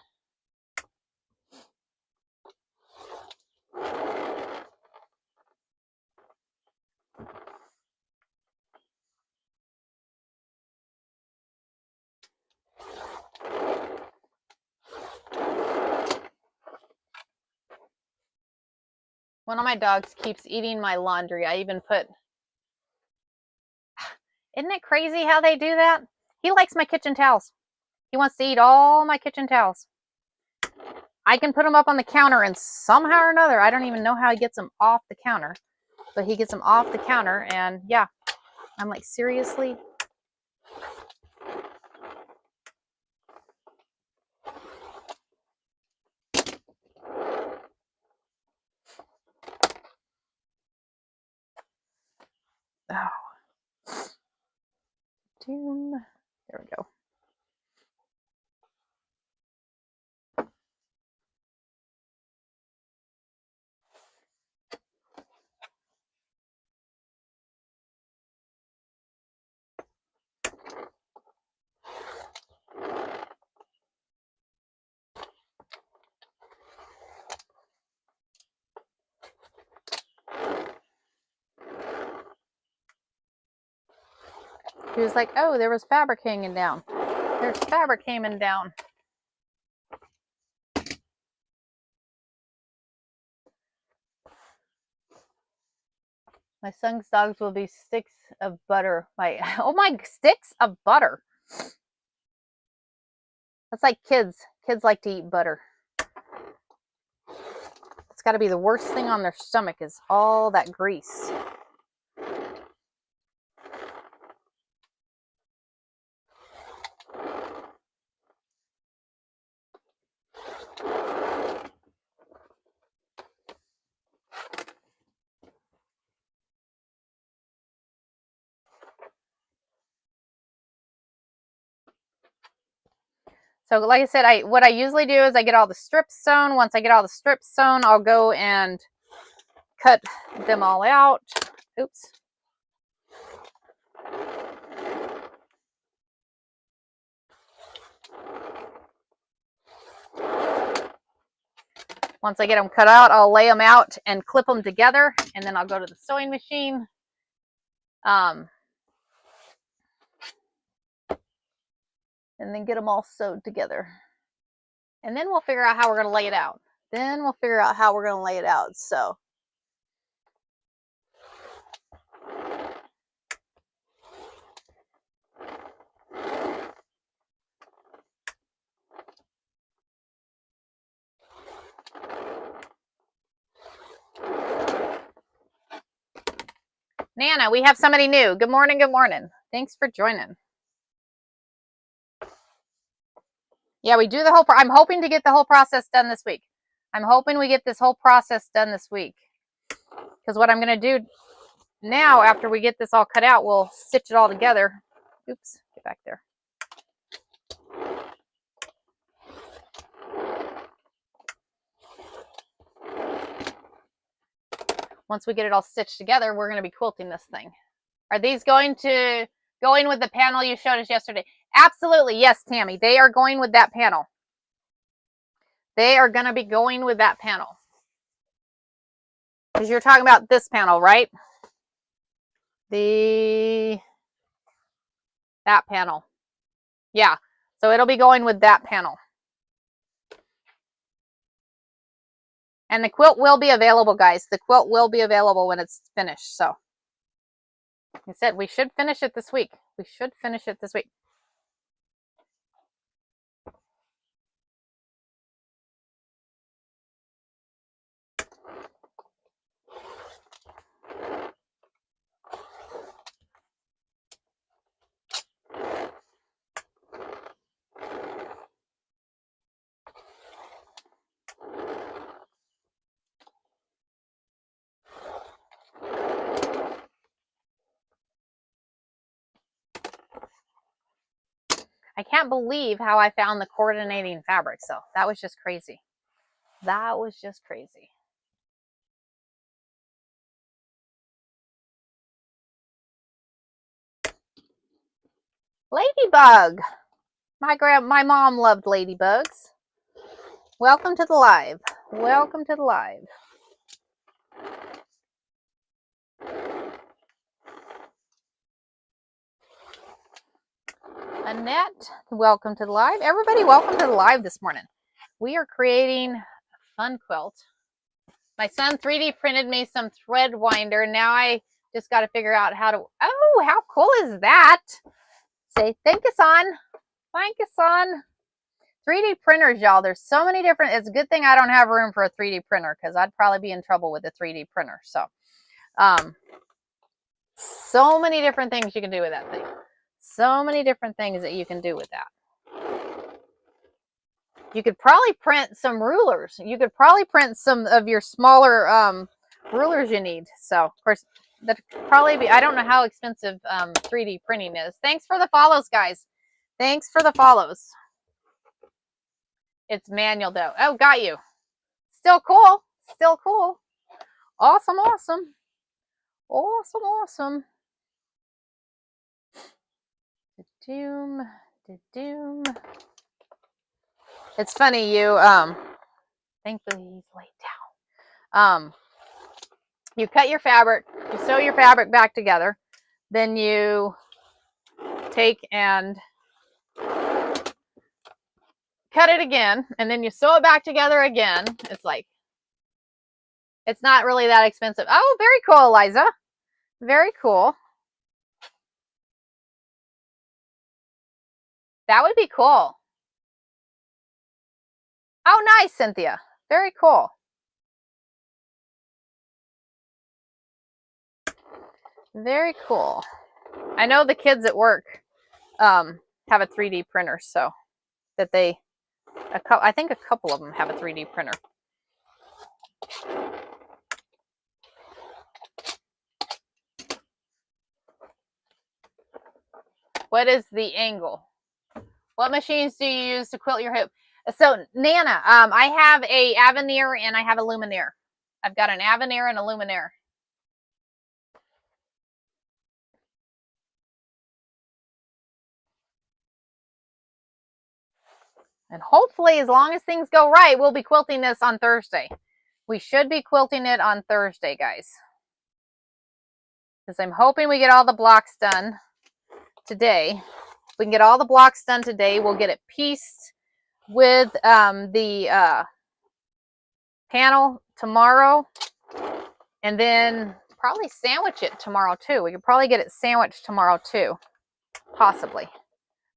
One of my dogs keeps eating my laundry. I even put, isn't it crazy how they do that? He likes my kitchen towels. He wants to eat all my kitchen towels. I can put them up on the counter and somehow or another, I don't even know how he gets them off the counter, but he gets them off the counter and yeah, I'm like, seriously? Oh. Doom. There we go. He was like, oh, there was fabric hanging down. There's fabric hanging down. My son's dogs will be sticks of butter. Oh my, sticks of butter. That's like kids. Kids like to eat butter. It's got to be the worst thing on their stomach is all that grease. So like I said, what I usually do is I get all the strips sewn. Once I get all the strips sewn, I'll go and cut them all out. Oops. Once I get them cut out, I'll lay them out and clip them together, and then I'll go to the sewing machine. And then get them all sewed together. And then we'll figure out how we're going to lay it out. So Nana, we have somebody new. Good morning, good morning. Thanks for joining. Yeah, we do the whole, I'm hoping to get the whole process done this week. I'm hoping we get this whole process done this week. Because what I'm going to do now, after we get this all cut out, we'll stitch it all together. Oops, get back there. Once we get it all stitched together, we're going to be quilting this thing. Are these going to go in with the panel you showed us yesterday? Absolutely. Yes, Tammy. They are going with that panel. They are going to be going with that panel. Because you're talking about this panel, right? That panel. Yeah. So it'll be going with that panel. And the quilt will be available, guys. The quilt will be available when it's finished. So, like I said, we should finish it this week. We should finish it this week. I can't believe how I found the coordinating fabric. So that was just crazy. That was just crazy. Ladybug. My mom loved ladybugs. Welcome to the live. Welcome to the live. Annette, welcome to the live. Everybody, welcome to the live this morning. We are creating a fun quilt. My son 3D printed me some thread winder. Now I just got to figure out how to, oh, how cool is that? Say, thank you, son. Thank you, son. 3D printers, y'all. There's so many different, it's a good thing I don't have room for a 3D printer because I'd probably be in trouble with a 3D printer. So, so many different things you can do with that thing. So many different things that you can do with that. You could probably print some rulers. You could probably print some of your smaller rulers you need. So, of course, that could probably be, I don't know how expensive 3D printing is. Thanks for the follows, guys. Thanks for the follows. It's manual, though. Oh, got you. Still cool. Still cool. Awesome, awesome. Awesome, awesome. Doom, doom. It's funny, you thankfully he's laid down. You cut your fabric, you sew your fabric back together, then you take and cut it again, and then you sew it back together again. It's like, it's not really that expensive. Oh, very cool, Eliza. Very cool. That would be cool. Oh, nice, Cynthia. Very cool. Very cool. I know the kids at work have a 3D printer, so that I think a couple of them have a 3D printer. What is the angle? What machines do you use to quilt your hoop? So, Nana, I have a Avenir and I have a Luminaire. I've got an Avenir and a Luminaire. And hopefully, as long as things go right, we'll be quilting this on Thursday. We should be quilting it on Thursday, guys. Because I'm hoping we get all the blocks done today. If we can get all the blocks done today, we'll get it pieced with the panel tomorrow. And then probably sandwich it tomorrow too. We could probably get it sandwiched tomorrow too. Possibly.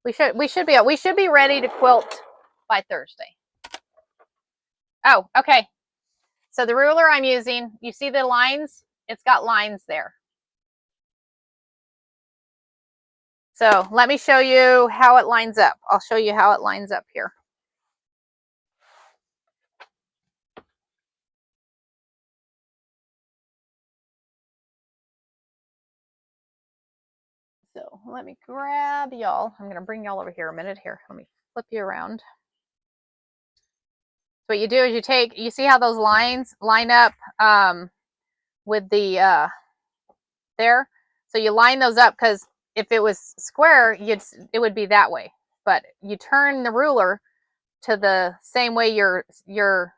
We should be ready to quilt by Thursday. Oh, okay. So the ruler I'm using, you see the lines? It's got lines there. So let me show you how it lines up. I'll show you how it lines up here. So let me grab y'all. I'm going to bring y'all over here a minute here. Let me flip you around. So what you do is you see how those lines line up with the there? So you line those up because if it was square, it would be that way. But you turn the ruler to the same way you're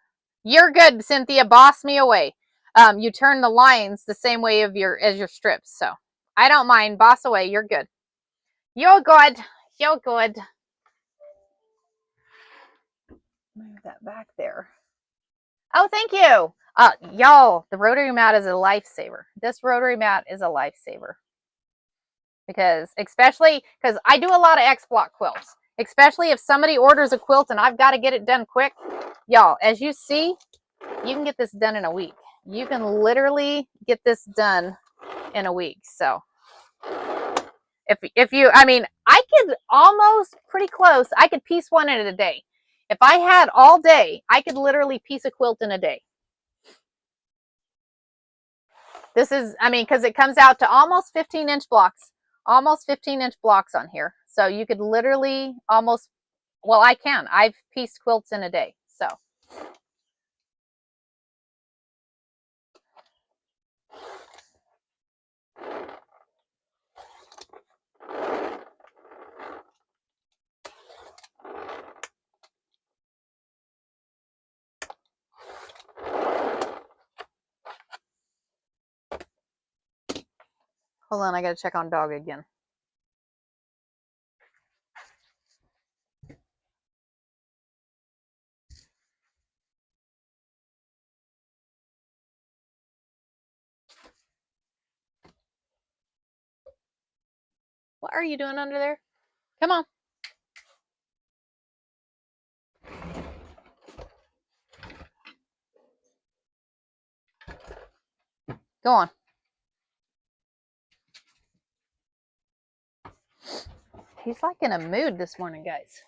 good, Cynthia. Boss me away. You turn the lines the same way as your strips. So I don't mind. Boss away. You're good. You're good. You're good. Move that back there. Oh, thank you. Y'all, the rotary mat is a lifesaver. This rotary mat is a lifesaver. Especially because I do a lot of X block quilts. Especially if somebody orders a quilt and I've got to get it done quick. Y'all, as you see, you can get this done in a week. You can literally get this done in a week. So if you, I mean, I could almost pretty close. I could piece one in a day. If I had all day, I could literally piece a quilt in a day. This is, I mean, because it comes out to almost 15-inch blocks. Almost 15-inch blocks on here. So you could literally almost, well, I've pieced quilts in a day. So. Hold on, I gotta check on dog again. What are you doing under there? Come on. Go on. He's like in a mood this morning, guys.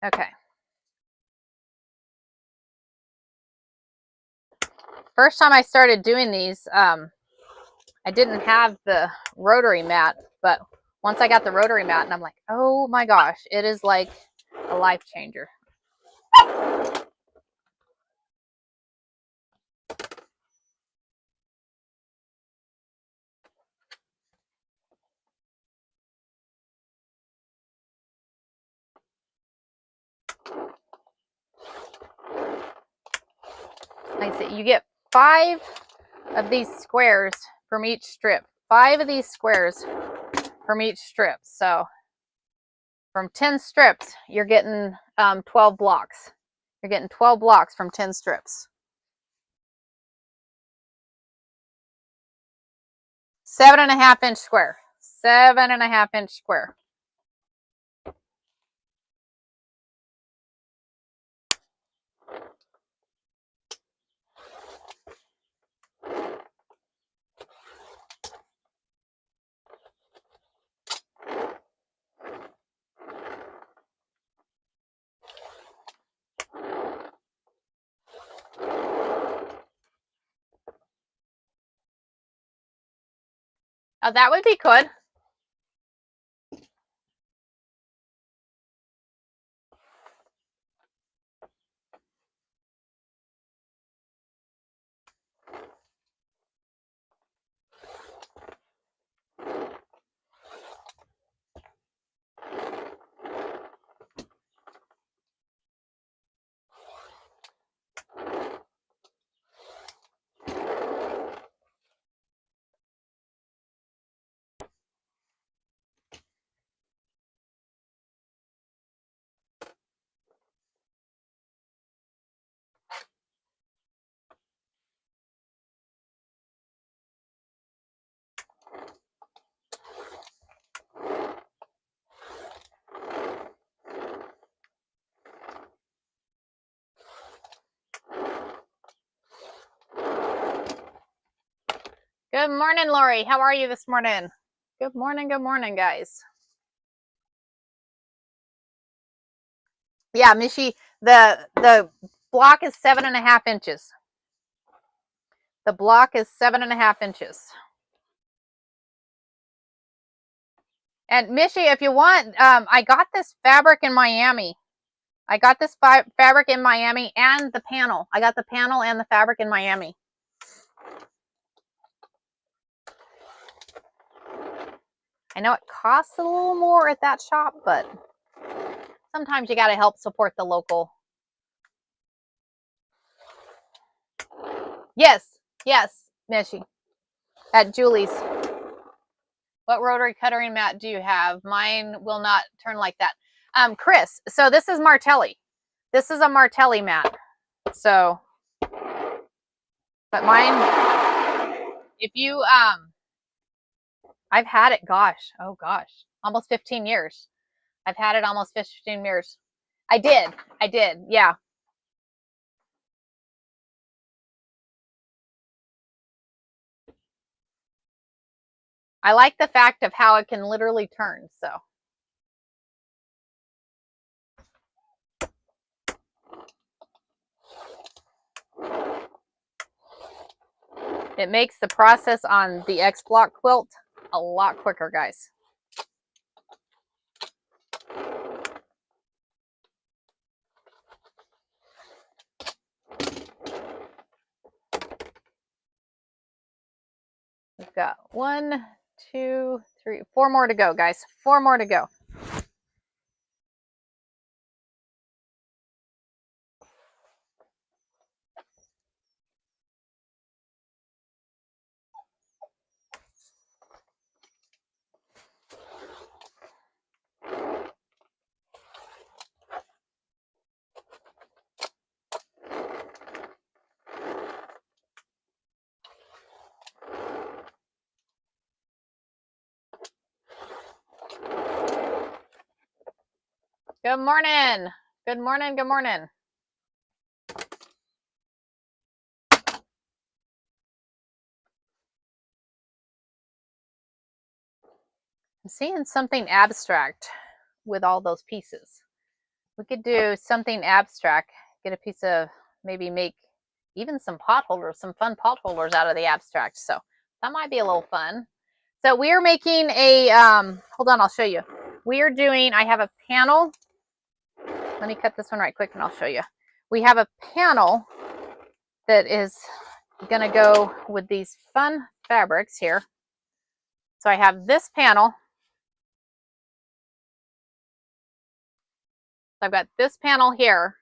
Okay. First time I started doing these, I didn't have the rotary mat, but once I got the rotary mat, and I'm like, oh my gosh, it is like a life changer. Like I said, you get 5 of these squares from each strip. 5 of these squares from each strip. So from 10 strips, you're getting 12 blocks. You're getting 12 blocks from 10 strips. 7.5 inch square. 7.5 inch square. Oh, that would be good. Good morning, Lori. How are you this morning? Good morning, guys. Yeah, Mishi, the block is 7.5 inches. The block is 7.5 inches. And Mishi, if you want, I got this fabric in Miami. I got this fabric in Miami and the panel. I got the panel and the fabric in Miami. I know it costs a little more at that shop, but sometimes you got to help support the local. Yes, Mishi, at Julie's. What rotary cutting mat do you have? Mine will not turn like that. Chris, so this is Martelli. This is a Martelli mat. So, but mine, if you, I've had it, oh gosh, almost 15 years. I've had it almost 15 years. I did, yeah. I like the fact of how it can literally turn, so. It makes the process on the X block quilt a lot quicker, guys. We've got 1, 2, 3, 4 more to go, guys. 4 more to go. Good morning. Good morning. Good morning. I'm seeing something abstract with all those pieces. We could do something abstract, get a piece of, maybe make even some pot holders, some fun pot holders out of the abstract. So that might be a little fun. So we are making a, hold on, I'll show you. We are doing, I have a panel. Let me cut this one right quick and I'll show you. We have a panel that is going to go with these fun fabrics here. So I have this panel. I've got this panel here.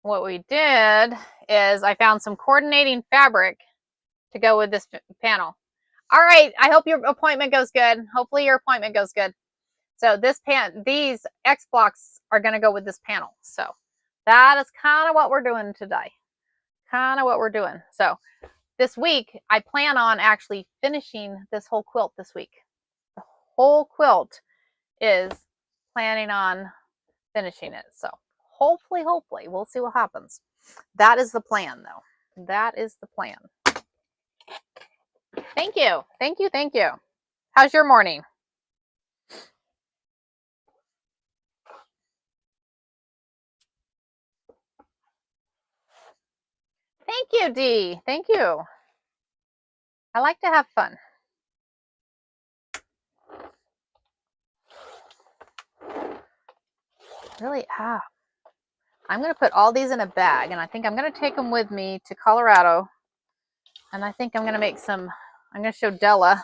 What we did is I found some coordinating fabric to go with this panel. All right, I hope your appointment goes good. Hopefully your appointment goes good. So these X blocks are going to go with this panel. So that is kind of what we're doing today. So this week, I plan on actually finishing this whole quilt this week. The whole quilt is planning on finishing it. So hopefully, we'll see what happens. That is the plan, though. That is the plan. Thank you. Thank you. Thank you. How's your morning? Thank you, Dee. Thank you. I like to have fun. Really, I'm going to put all these in a bag, and I think I'm going to take them with me to Colorado. And I think I'm going to make some, I'm going to show Della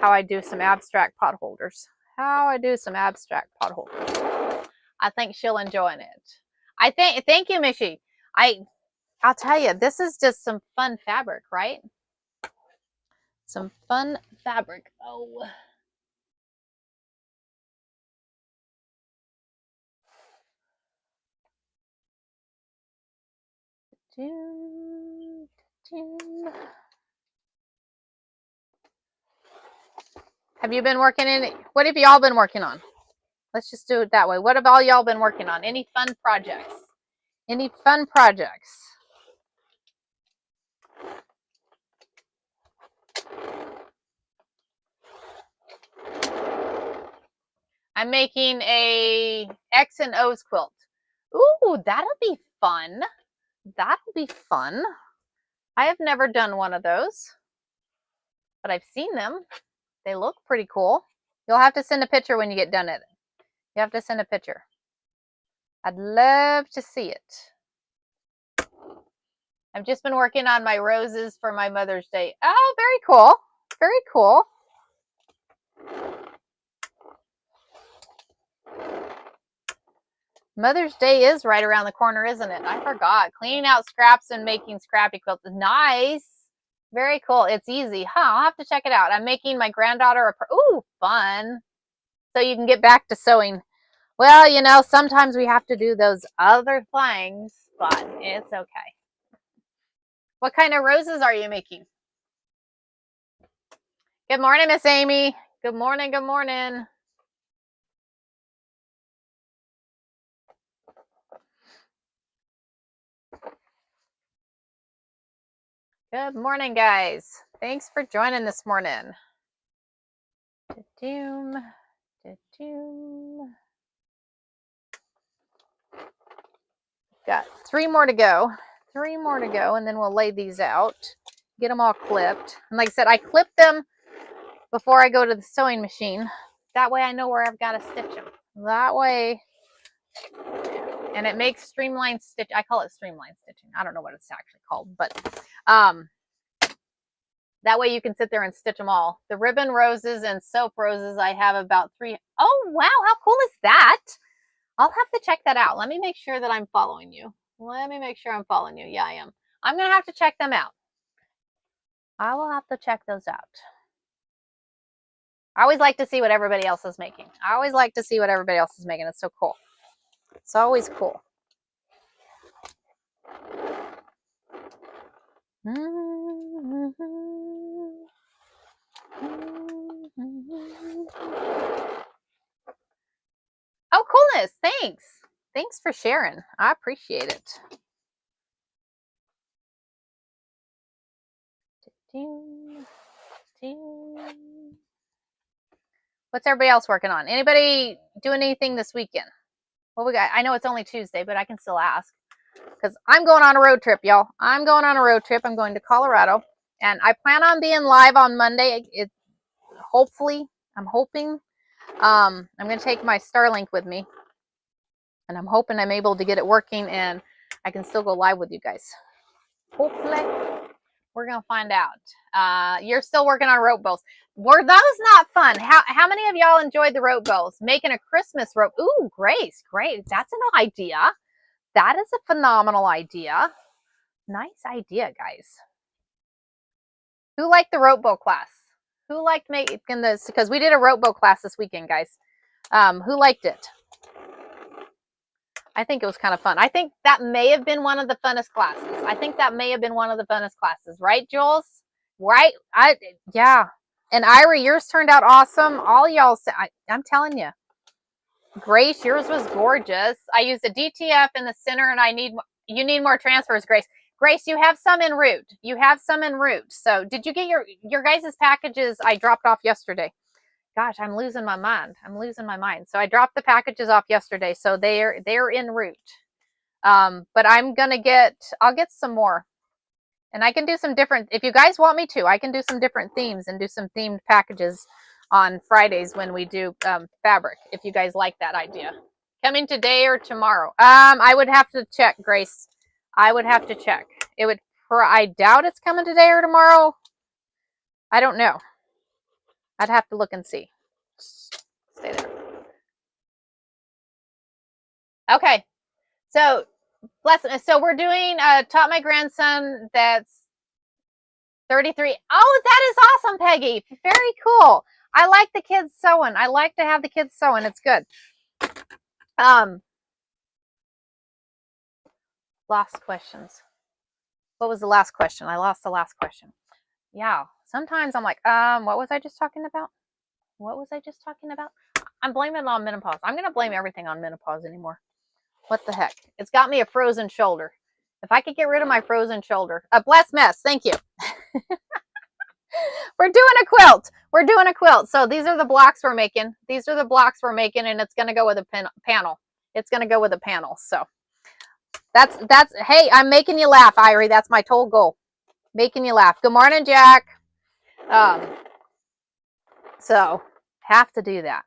how I do some abstract pot holders. How I do some abstract pot holders. I think she'll enjoy it. Thank you, Mishi. I'll tell you, this is just some fun fabric, right? Some fun fabric. Oh. Have you been working what have y'all been working on? Let's just do it that way. What have all y'all been working on? Any fun projects? Any fun projects? I'm making a X and O's quilt. Ooh, that'll be fun. That'll be fun. I have never done one of those, but I've seen them. They look pretty cool. You'll have to send a picture when you get done at it. You have to send a picture. I'd love to see it. I've just been working on my roses for my Mother's Day. Oh, very cool. Very cool. Mother's Day is right around the corner, isn't it? I forgot. Cleaning out scraps and making scrappy quilts. Nice. Very cool. It's easy. I'll have to check it out. I'm making my granddaughter ooh, fun. So you can get back to sewing. Well, you know, sometimes we have to do those other things, but it's okay. What kind of roses are you making? Good morning, Miss Amy. Good morning. Good morning. Good morning, guys. Thanks for joining this morning. Got 3 more to go. 3 more to go, and then we'll lay these out. Get them all clipped. And like I said, I clip them before I go to the sewing machine. That way I know where I've got to stitch them. That way, and it makes streamlined stitch. I call it streamlined stitching. I don't know what it's actually called, but that way you can sit there and stitch them all. The ribbon roses and soap roses, I have about 3. Oh, wow. How cool is that? I'll have to check that out. Let me make sure that I'm following you. Let me make sure I'm following you. Yeah, I am. I'm going to have to check them out. I will have to check those out. I always like to see what everybody else is making. I always like to see what everybody else is making. It's so cool. It's always cool. Oh, coolness. Thanks. Thanks for sharing. I appreciate it. What's everybody else working on? Anybody doing anything this weekend? What we got? I know it's only Tuesday, but I can still ask. Because I'm going on a road trip, y'all. I'm going on a road trip. I'm going to Colorado. And I plan on being live on Monday. Hopefully, I'm hoping. I'm going to take my Starlink with me. And I'm hoping I'm able to get it working and I can still go live with you guys. Hopefully. We're going to find out. You're still working on rope bows. Were those not fun? How many of y'all enjoyed the rope bows? Making a Christmas rope. Ooh, Grace, great. That's an idea. That is a phenomenal idea. Nice idea, guys. Who liked the rope bow class? Who liked making this? Because we did a rope bow class this weekend, guys. Who liked it? I think it was kind of fun. I think that may have been one of the funnest classes. I think that may have been one of the funnest classes, right, Jules? Right? Yeah. And Ira, yours turned out awesome. All y'all, I'm telling you. Grace, yours was gorgeous. I used a DTF in the center, and you need more transfers, Grace. Grace, you have some en route. You have some en route. So did you get your guys' packages I dropped off yesterday? Gosh, I'm losing my mind. I'm losing my mind. So I dropped the packages off yesterday, so they're en route. But I'll get some more. And I can do some different, if you guys want me to, I can do some different themes and do some themed packages on Fridays when we do fabric, if you guys like that idea. Coming today or tomorrow? I would have to check, Grace. I would have to check. I doubt it's coming today or tomorrow. I don't know. I'd have to look and see. Stay there. Okay. So we're doing taught my grandson that's 33. Oh, that is awesome, Peggy. Very cool. I like the kids sewing. I like to have the kids sewing. It's good. Last questions. What was the last question? I lost the last question. Yeah. Sometimes I'm like, what was I just talking about? What was I just talking about? I'm blaming it on menopause. I'm going to blame everything on menopause anymore. What the heck? It's got me a frozen shoulder. If I could get rid of my frozen shoulder. A blessed mess. Thank you. We're doing a quilt. We're doing a quilt. So these are the blocks we're making. These are the blocks we're making, and it's going to go with a panel. It's going to go with a panel. So that's, hey, I'm making you laugh, Irie. That's my whole goal. Making you laugh. Good morning, Jack. So have to do that.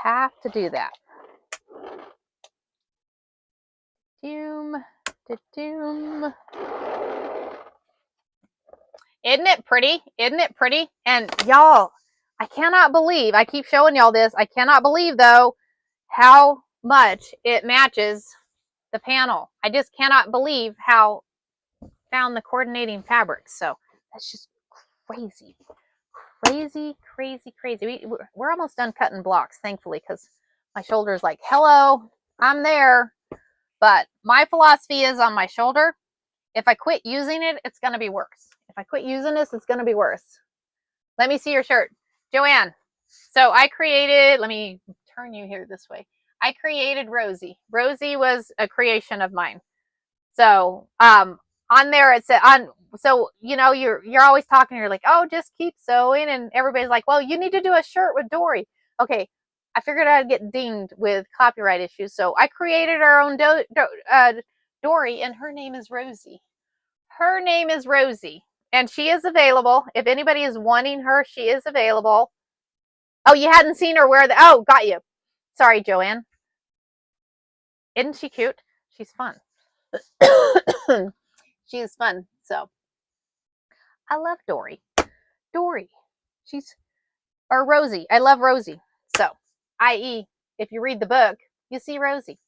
Have to do that. Doom, doom. Isn't it pretty? Isn't it pretty? And y'all, I cannot believe, I keep showing y'all this. I cannot believe, though, how much it matches the panel. I just cannot believe how found the coordinating fabric. So that's just crazy. Crazy, crazy, crazy. We're almost done cutting blocks, thankfully, because my shoulder is like, hello, I'm there. But my philosophy is on my shoulder, if I quit using it, it's going to be worse. If I quit using this, it's going to be worse. Let me see your shirt. Joanne. So I created, let me turn you here this way. I created Rosie. Rosie was a creation of mine. So on there it said, so you know, you're always talking, you're like, oh, just keep sewing, and everybody's like, well, you need to do a shirt with Dory. Okay, I figured I'd get dinged with copyright issues, so I created our own Dory, and her name is Rosie. Her name is Rosie, and she is available. If anybody is wanting her, she is available. Oh, you hadn't seen her wear oh, got you. Sorry, Joanne. Isn't she cute? She's fun. She is fun. So I love Dory. Dory. Or Rosie. I love Rosie. So, i.e., if you read the book, you see Rosie.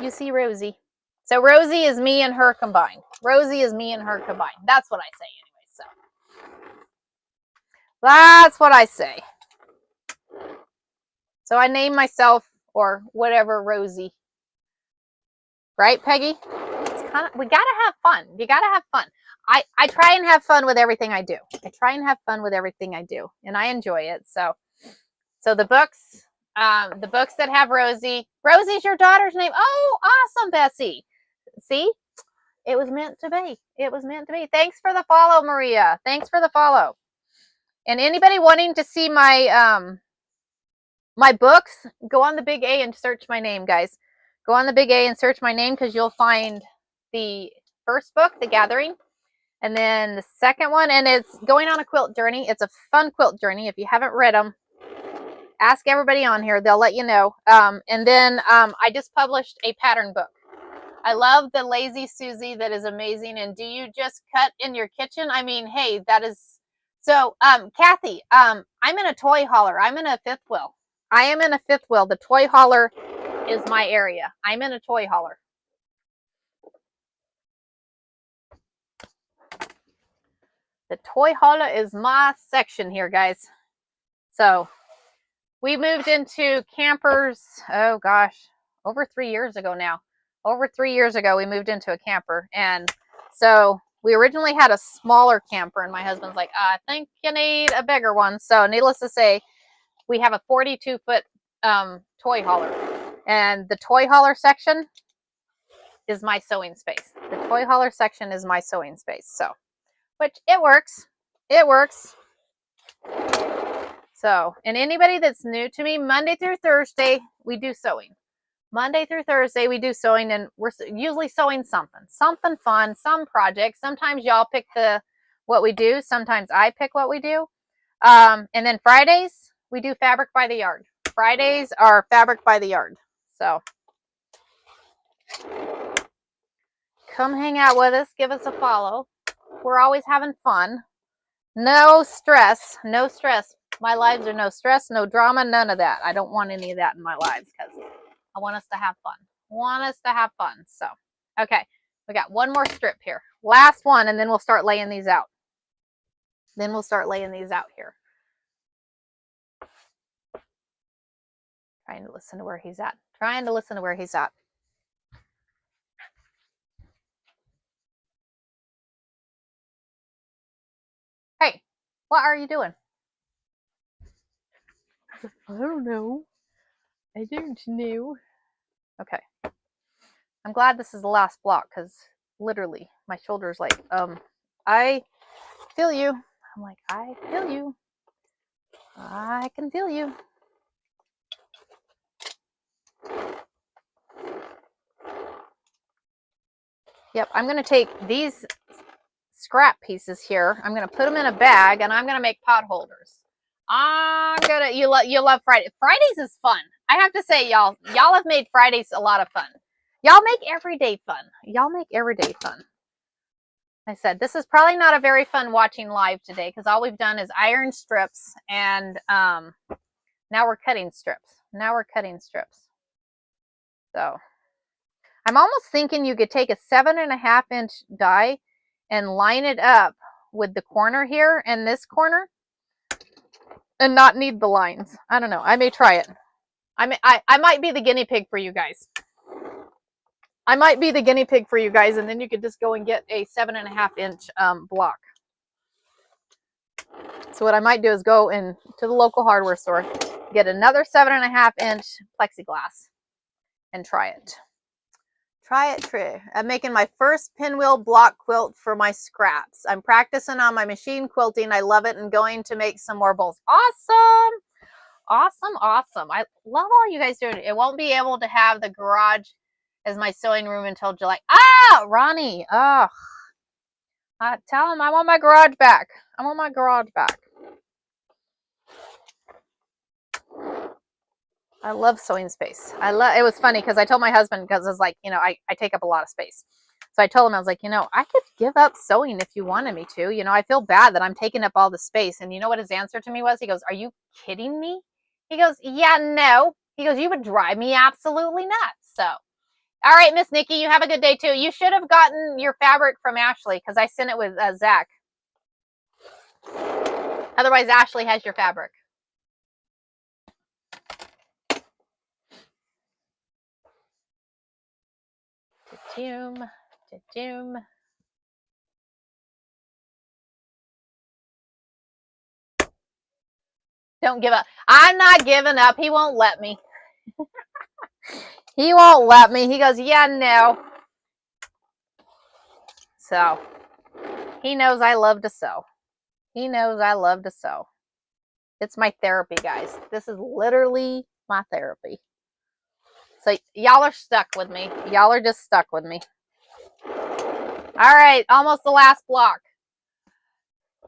You see Rosie. So Rosie is me and her combined. Rosie is me and her combined. That's what I say anyway. So that's what I say. So I name myself or whatever Rosie. Right, Peggy? We gotta have fun. You gotta have fun. I try and have fun with everything I do. I try and have fun with everything I do, and I enjoy it. So the books that have Rosie. Rosie's your daughter's name. Oh, awesome, Bessie. See, it was meant to be. It was meant to be. Thanks for the follow, Maria. Thanks for the follow. And anybody wanting to see my my books, go on the Big A and search my name, guys. Go on the Big A and search my name, because you'll find the first book, The Gathering, and then the second one, and it's Going on a Quilt Journey. It's a fun quilt journey. If you haven't read them, ask everybody on here. They'll let you know. And then I just published a pattern book. I love the Lazy Susie. That is amazing. And do you just cut in your kitchen? I mean, hey, that is... So, Kathy, I'm in a toy hauler. I'm in a fifth wheel. I am in a fifth wheel. The toy hauler is my area. I'm in a toy hauler. The toy hauler is my section here, guys. So We moved into campers, oh gosh, over 3 years ago now. Over 3 years ago, we moved into a camper. And so we originally had a smaller camper, and my husband's like, I think you need a bigger one. So needless to say, we have a 42-foot toy hauler. And the toy hauler section is my sewing space. The toy hauler section is my sewing space. So, which it works. It works. So, and anybody that's new to me, Monday through Thursday, we do sewing. Monday through Thursday, we do sewing, and we're usually sewing something fun, some project. Sometimes y'all pick what we do. Sometimes I pick what we do. And then Fridays, we do fabric by the yard. Fridays are fabric by the yard. So come hang out with us. Give us a follow. We're always having fun. No stress. No stress. My lives are no stress, no drama, none of that. I don't want any of that in my lives because I want us to have fun. Want us to have fun. So, okay. We got one more strip here. Last one, and then we'll start laying these out. Then we'll start laying these out here. Trying to listen to where he's at. Trying to listen to where he's at. Hey, what are you doing? I don't know. I don't know. Okay. I'm glad this is the last block because literally my shoulder's like, I feel you. I'm like, I feel you. I can feel you. Yep, I'm going to take these scrap pieces here. I'm going to put them in a bag, and I'm going to make pot holders. You love Friday. Fridays is fun. I have to say, y'all have made Fridays a lot of fun. Y'all make every day fun. Y'all make every day fun. I said, this is probably not a very fun watching live today because all we've done is iron strips, and now we're cutting strips. Now we're cutting strips. So I'm almost thinking you could take a 7.5-inch die and line it up with the corner here and this corner and not need the lines. I don't know. I may try it. I might be the guinea pig for you guys. I might be the guinea pig for you guys, and then you could just go and get a 7.5-inch block. So what I might do is go into the local hardware store, get another 7.5-inch plexiglass, and try it. Try it, Trey. I'm making my first pinwheel block quilt for my scraps. I'm practicing on my machine quilting. I love it, and going to make some more bowls. Awesome. Awesome, awesome. I love all you guys doing. It won't be able to have the garage as my sewing room until July. Ah, Ronnie. Ugh. Tell him I want my garage back. I want my garage back. I love sewing space. It was funny because I told my husband, because I was like, I take up a lot of space. So I told him, I was like, I could give up sewing if you wanted me to. I feel bad that I'm taking up all the space. And you know what his answer to me was? He goes, are you kidding me? He goes, yeah, no. He goes, you would drive me absolutely nuts. So, all right, Miss Nikki, you have a good day too. You should have gotten your fabric from Ashley because I sent it with Zach. Otherwise, Ashley has your fabric. Doom. Don't give up. I'm not giving up. He won't let me. He won't let me. He goes, yeah, no. So, he knows I love to sew. He knows I love to sew. It's my therapy, guys. This is literally my therapy. So, y'all are stuck with me. Y'all are just stuck with me. All right, almost the last block.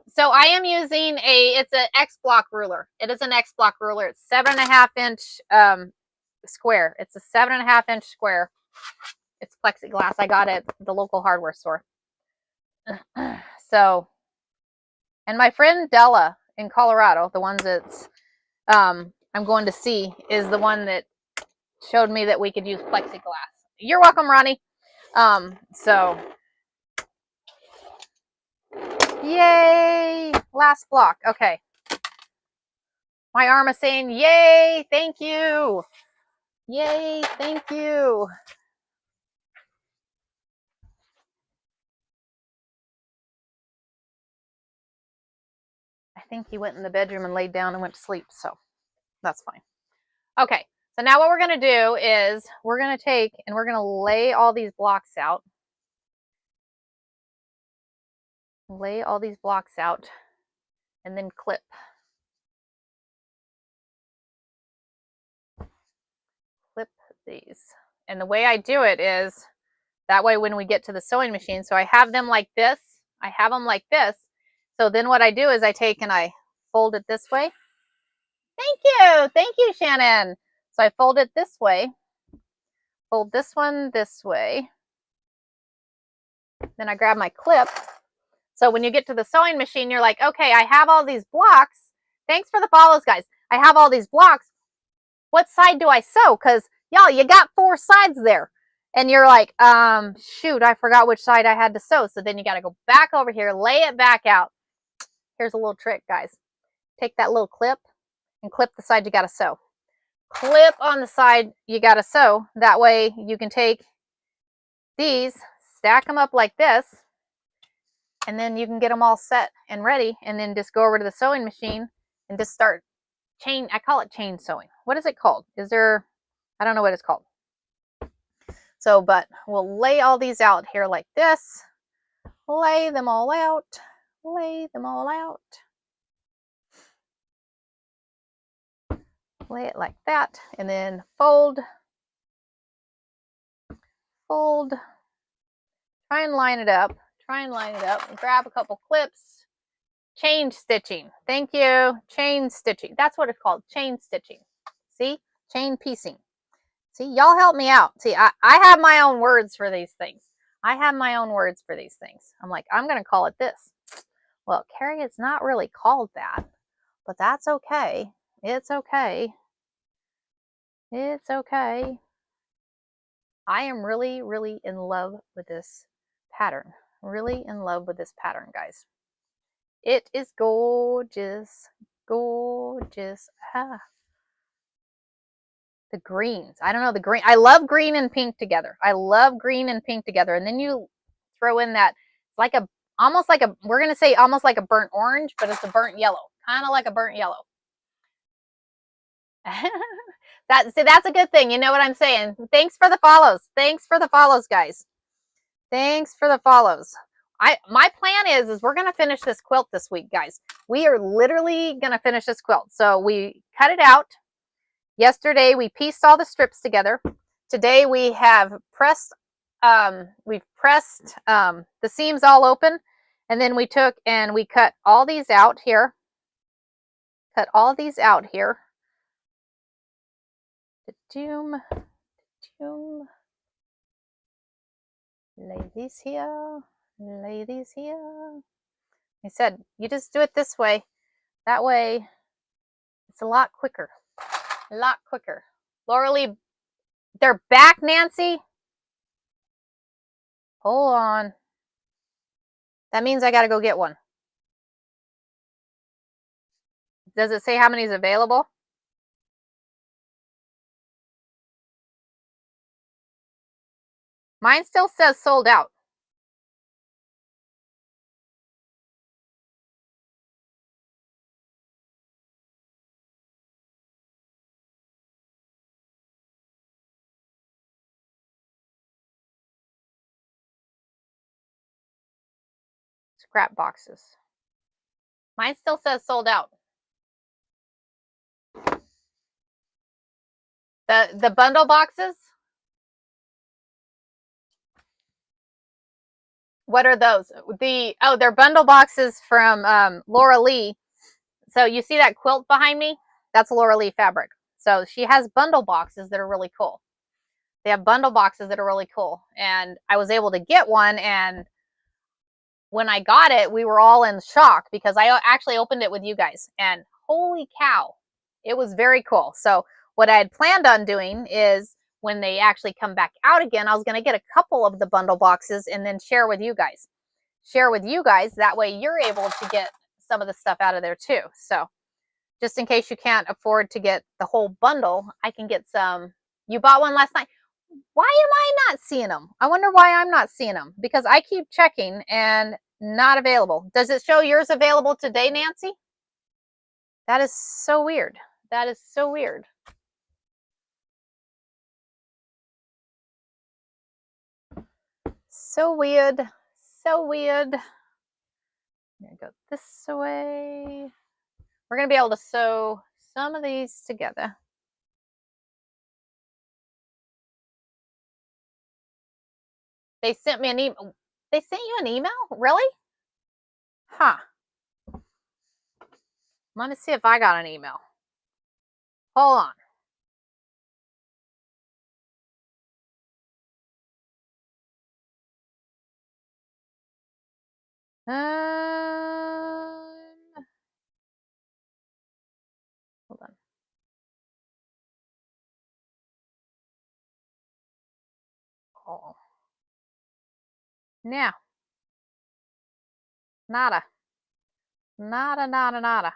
So I am using it's an X block ruler. It is an X block ruler. It's 7.5-inch square. It's a 7.5-inch square. It's plexiglass. I got it at the local hardware store. So, and my friend Della in Colorado, the ones that's I'm going to see, is the one that showed me that we could use plexiglass. You're welcome, Ronnie. So, yay! Last block. Okay. My arm is saying, yay, thank you. Yay, thank you. I think he went in the bedroom and laid down and went to sleep, so that's fine. Okay, so now what we're going to do is we're going to take and we're going to lay all these blocks out. Lay all these blocks out and then clip. Clip these. And the way I do it is that way when we get to the sewing machine, so I have them like this. I have them like this. So then what I do is I take and I fold it this way. Thank you, Shannon. So I fold it this way, fold this one this way. Then I grab my clip. So when you get to the sewing machine, you're like, okay, I have all these blocks. Thanks for the follows, guys. I have all these blocks. What side do I sew? Because y'all, you got 4 sides there. And you're like, shoot, I forgot which side I had to sew. So then you got to go back over here, lay it back out. Here's a little trick, guys. Take that little clip and clip the side you got to sew. Clip on the side you got to sew. That way you can take these, stack them up like this, and then you can get them all set and ready, and then just go over to the sewing machine and just start chain. I call it chain sewing. What is it called? Is there, I don't know what it's called. So, but we'll lay all these out here like this. Lay them all out. Lay them all out. Lay it like that, and then fold. Fold. Try and line it up. Try and line it up. Grab a couple clips. Chain stitching. Thank you. Chain stitching. That's what it's called. Chain stitching. See? Chain piecing. See, y'all help me out. See, I have my own words for these things. I have my own words for these things. I'm like, I'm going to call it this. Well, Carrie, it's not really called that, but that's okay. It's okay. It's okay. I am really, really in love with this pattern. Really in love with this pattern, guys. It is gorgeous. Gorgeous. Ah. The greens. I don't know, the green. I love green and pink together. I love green and pink together. And then you throw in that, like a, almost like a, we're going to say almost like a burnt orange, but it's a burnt yellow. Kind of like a burnt yellow. See, that's a good thing. You know what I'm saying? Thanks for the follows. Thanks for the follows, guys. Thanks for the follows. My plan is we're going to finish this quilt this week, guys. We are literally going to finish this quilt. So we cut it out. Yesterday, we pieced all the strips together. Today, we have pressed, we've pressed the seams all open. And then we took and we cut all these out here. Cut all these out here. Doom. Lay these here. Lay these here. I said, you just do it this way. That way, it's a lot quicker. A lot quicker. Laura Lee, they're back, Nancy? Hold on. That means I got to go get one. Does it say how many is available? Mine still says sold out. Scrap boxes. Mine still says sold out. The bundle boxes? What are those? They're bundle boxes from Laura Lee. So you see that quilt behind me? That's Laura Lee fabric. So she has bundle boxes that are really cool. They have bundle boxes that are really cool. And I was able to get one, and when I got it, we were all in shock because I actually opened it with you guys, and holy cow, it was very cool. So what I had planned on doing is when they actually come back out again, I was going to get a couple of the bundle boxes and then share with you guys. Share with you guys. That way you're able to get some of the stuff out of there too. So just in case you can't afford to get the whole bundle, I can get some. You bought one last night. Why am I not seeing them? I wonder why I'm not seeing them, because I keep checking and not available. Does it show yours available today, Nancy? That is so weird. That is so weird. So weird. So weird. I'm gonna go this way. We're gonna be able to sew some of these together. They sent me an email. They sent you an email? Really? Huh. Let me see if I got an email. Hold on. Hold on. Oh. Now. Nada. Nada, nada, nada.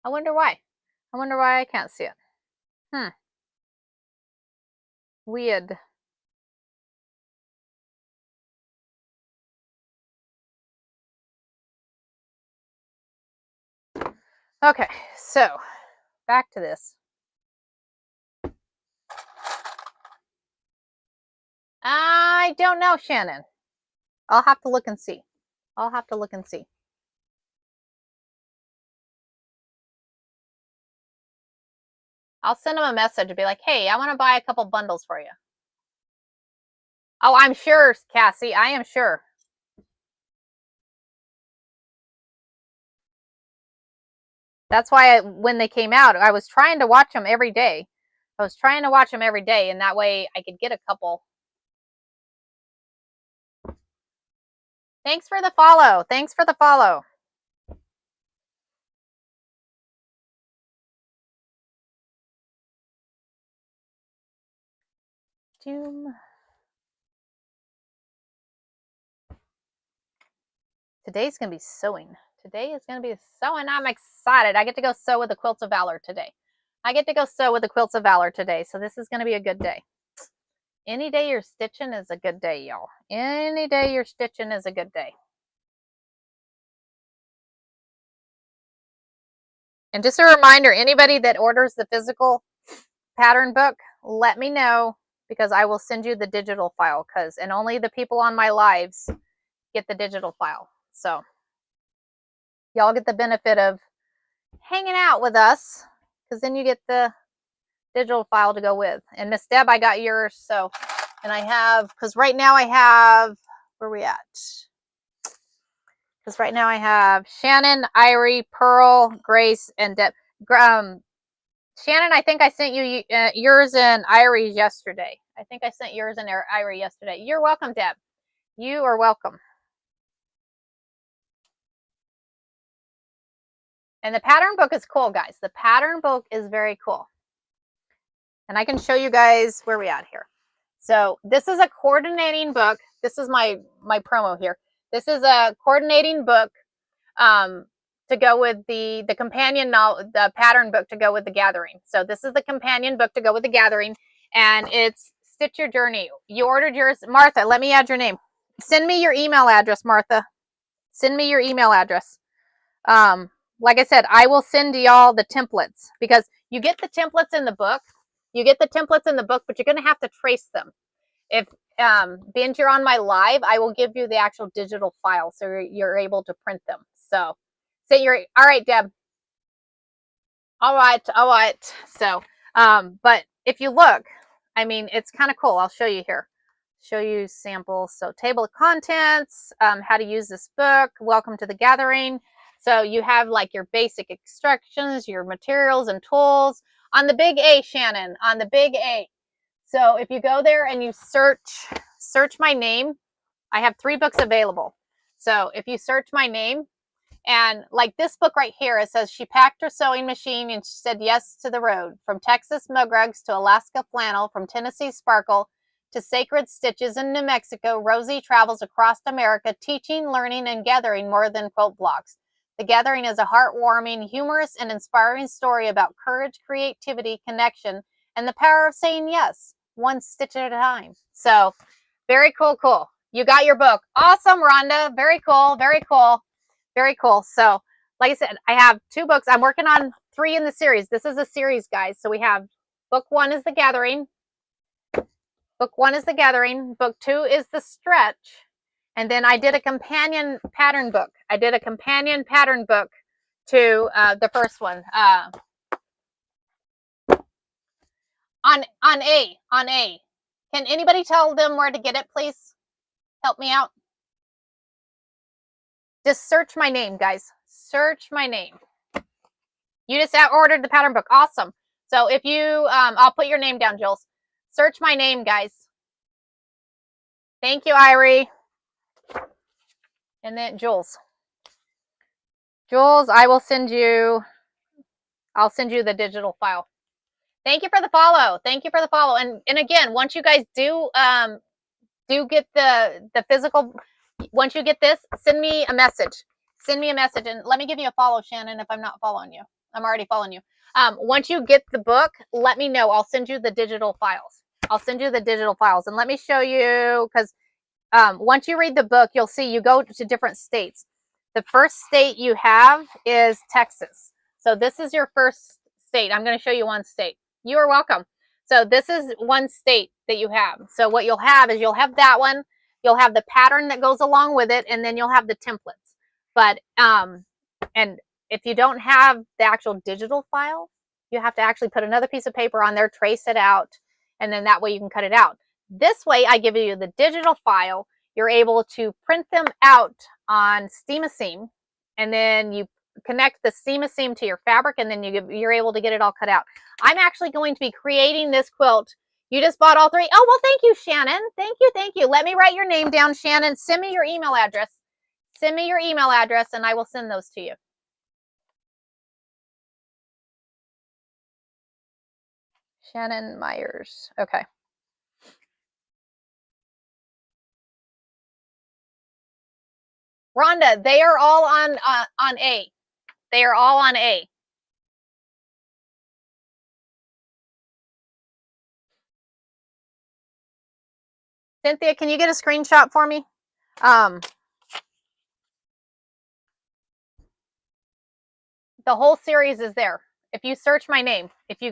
I wonder why. I wonder why I can't see it. Weird. Okay, so back to this. I don't know, Shannon. I'll have to look and see. I'll have to look and see. I'll send them a message and be like, hey, I want to buy a couple bundles for you. Oh, I'm sure, Cassie. I am sure. That's why when they came out, I was trying to watch them every day. I was trying to watch them every day, and that way I could get a couple. Thanks for the follow. Thanks for the follow. Doom. Today's going to be sewing. Today is going to be sewing. I'm excited. I get to go sew with the Quilts of Valor today. I get to go sew with the Quilts of Valor today, so this is going to be a good day. Any day you're stitching is a good day, y'all. Any day you're stitching is a good day. And just a reminder, anybody that orders the physical pattern book, let me know, because I will send you the digital file, and only the people on my lives get the digital file. So y'all get the benefit of hanging out with us, because then you get the digital file to go with. And Miss Deb, I got yours. So, and I have, because right now I have, where are we at? Because right now I have Shannon, Irie, Pearl, Grace, and Deb. Shannon, I think I sent you yours and Irie yesterday. I think I sent yours and Irie yesterday. You're welcome, Deb. You are welcome. And the pattern book is cool, guys. The pattern book is very cool. And I can show you guys where we at here. So this is a coordinating book. This is my promo here. This is a coordinating book to go with the companion novel, the pattern book to go with the gathering. So this is the companion book to go with the gathering, and it's Stitch Your Journey. You ordered yours, Martha. Let me add your name. Send me your email address, Martha. Send me your email address. Like I said, I will send y'all the templates, because you get the templates in the book. You get the templates in the book, but you're going to have to trace them. If being you're on my live, I will give you the actual digital file, so you're able to print them. So you're all right, Deb. All right. So, but if you look, I mean, it's kind of cool. I'll show you here. Show you samples. So table of contents, how to use this book. Welcome to the gathering. So you have like your basic instructions, your materials and tools. On the big A, Shannon, on the big A. So if you go there and you search my name, I have 3 books available. So if you search my name, and like this book right here, it says she packed her sewing machine and she said yes to the road. From Texas mug rugs to Alaska flannel, from Tennessee sparkle to Sacred Stitches in New Mexico, Rosie travels across America teaching, learning, and gathering more than quilt blocks. The Gathering is a heartwarming, humorous, and inspiring story about courage, creativity, connection, and the power of saying yes, one stitch at a time. So, very cool, cool. You got your book. Awesome, Rhonda. Very cool, very cool, very cool. So, like I said, I have 2 books. I'm working on 3 in the series. This is a series, guys. So we have book 1 is The Gathering. Book 1 is The Gathering. Book 2 is The Stretch. And then I did a companion pattern book. I did a companion pattern book to the first one. On A. Can anybody tell them where to get it, please? Help me out. Just search my name, guys. Search my name. You just ordered the pattern book. Awesome. So if you, I'll put your name down, Jules. Search my name, guys. Thank you, Irie. And then Jules. Jules, I'll send you the digital file. Thank you for the follow. Thank you for the follow. And again, once you guys do get the physical, once you get this, send me a message. Send me a message and let me give you a follow, Shannon, if I'm not following you. I'm already following you. Once you get the book, let me know. I'll send you the digital files. I'll send you the digital files. And let me show you, because once you read the book, you'll see you go to different states. The first state you have is Texas. So this is your first state. I'm going to show you one state. You are welcome. So this is one state that you have. So what you'll have is you'll have that one. You'll have the pattern that goes along with it, and then you'll have the templates. But and if you don't have the actual digital file, you have to actually put another piece of paper on there, trace it out, and then that way you can cut it out. This way, I give you the digital file. You're able to print them out on Steam-A-Seam, and then you connect the Steam-A-Seam to your fabric, and then you're able to get it all cut out. I'm actually going to be creating this quilt. You just bought all 3. Oh, well, thank you, Shannon. Thank you, thank you. Let me write your name down, Shannon. Send me your email address. Send me your email address, and I will send those to you. Shannon Myers. Okay. Rhonda, they are all on A. They are all on A. Cynthia, can you get a screenshot for me? The whole series is there. If you search my name, if you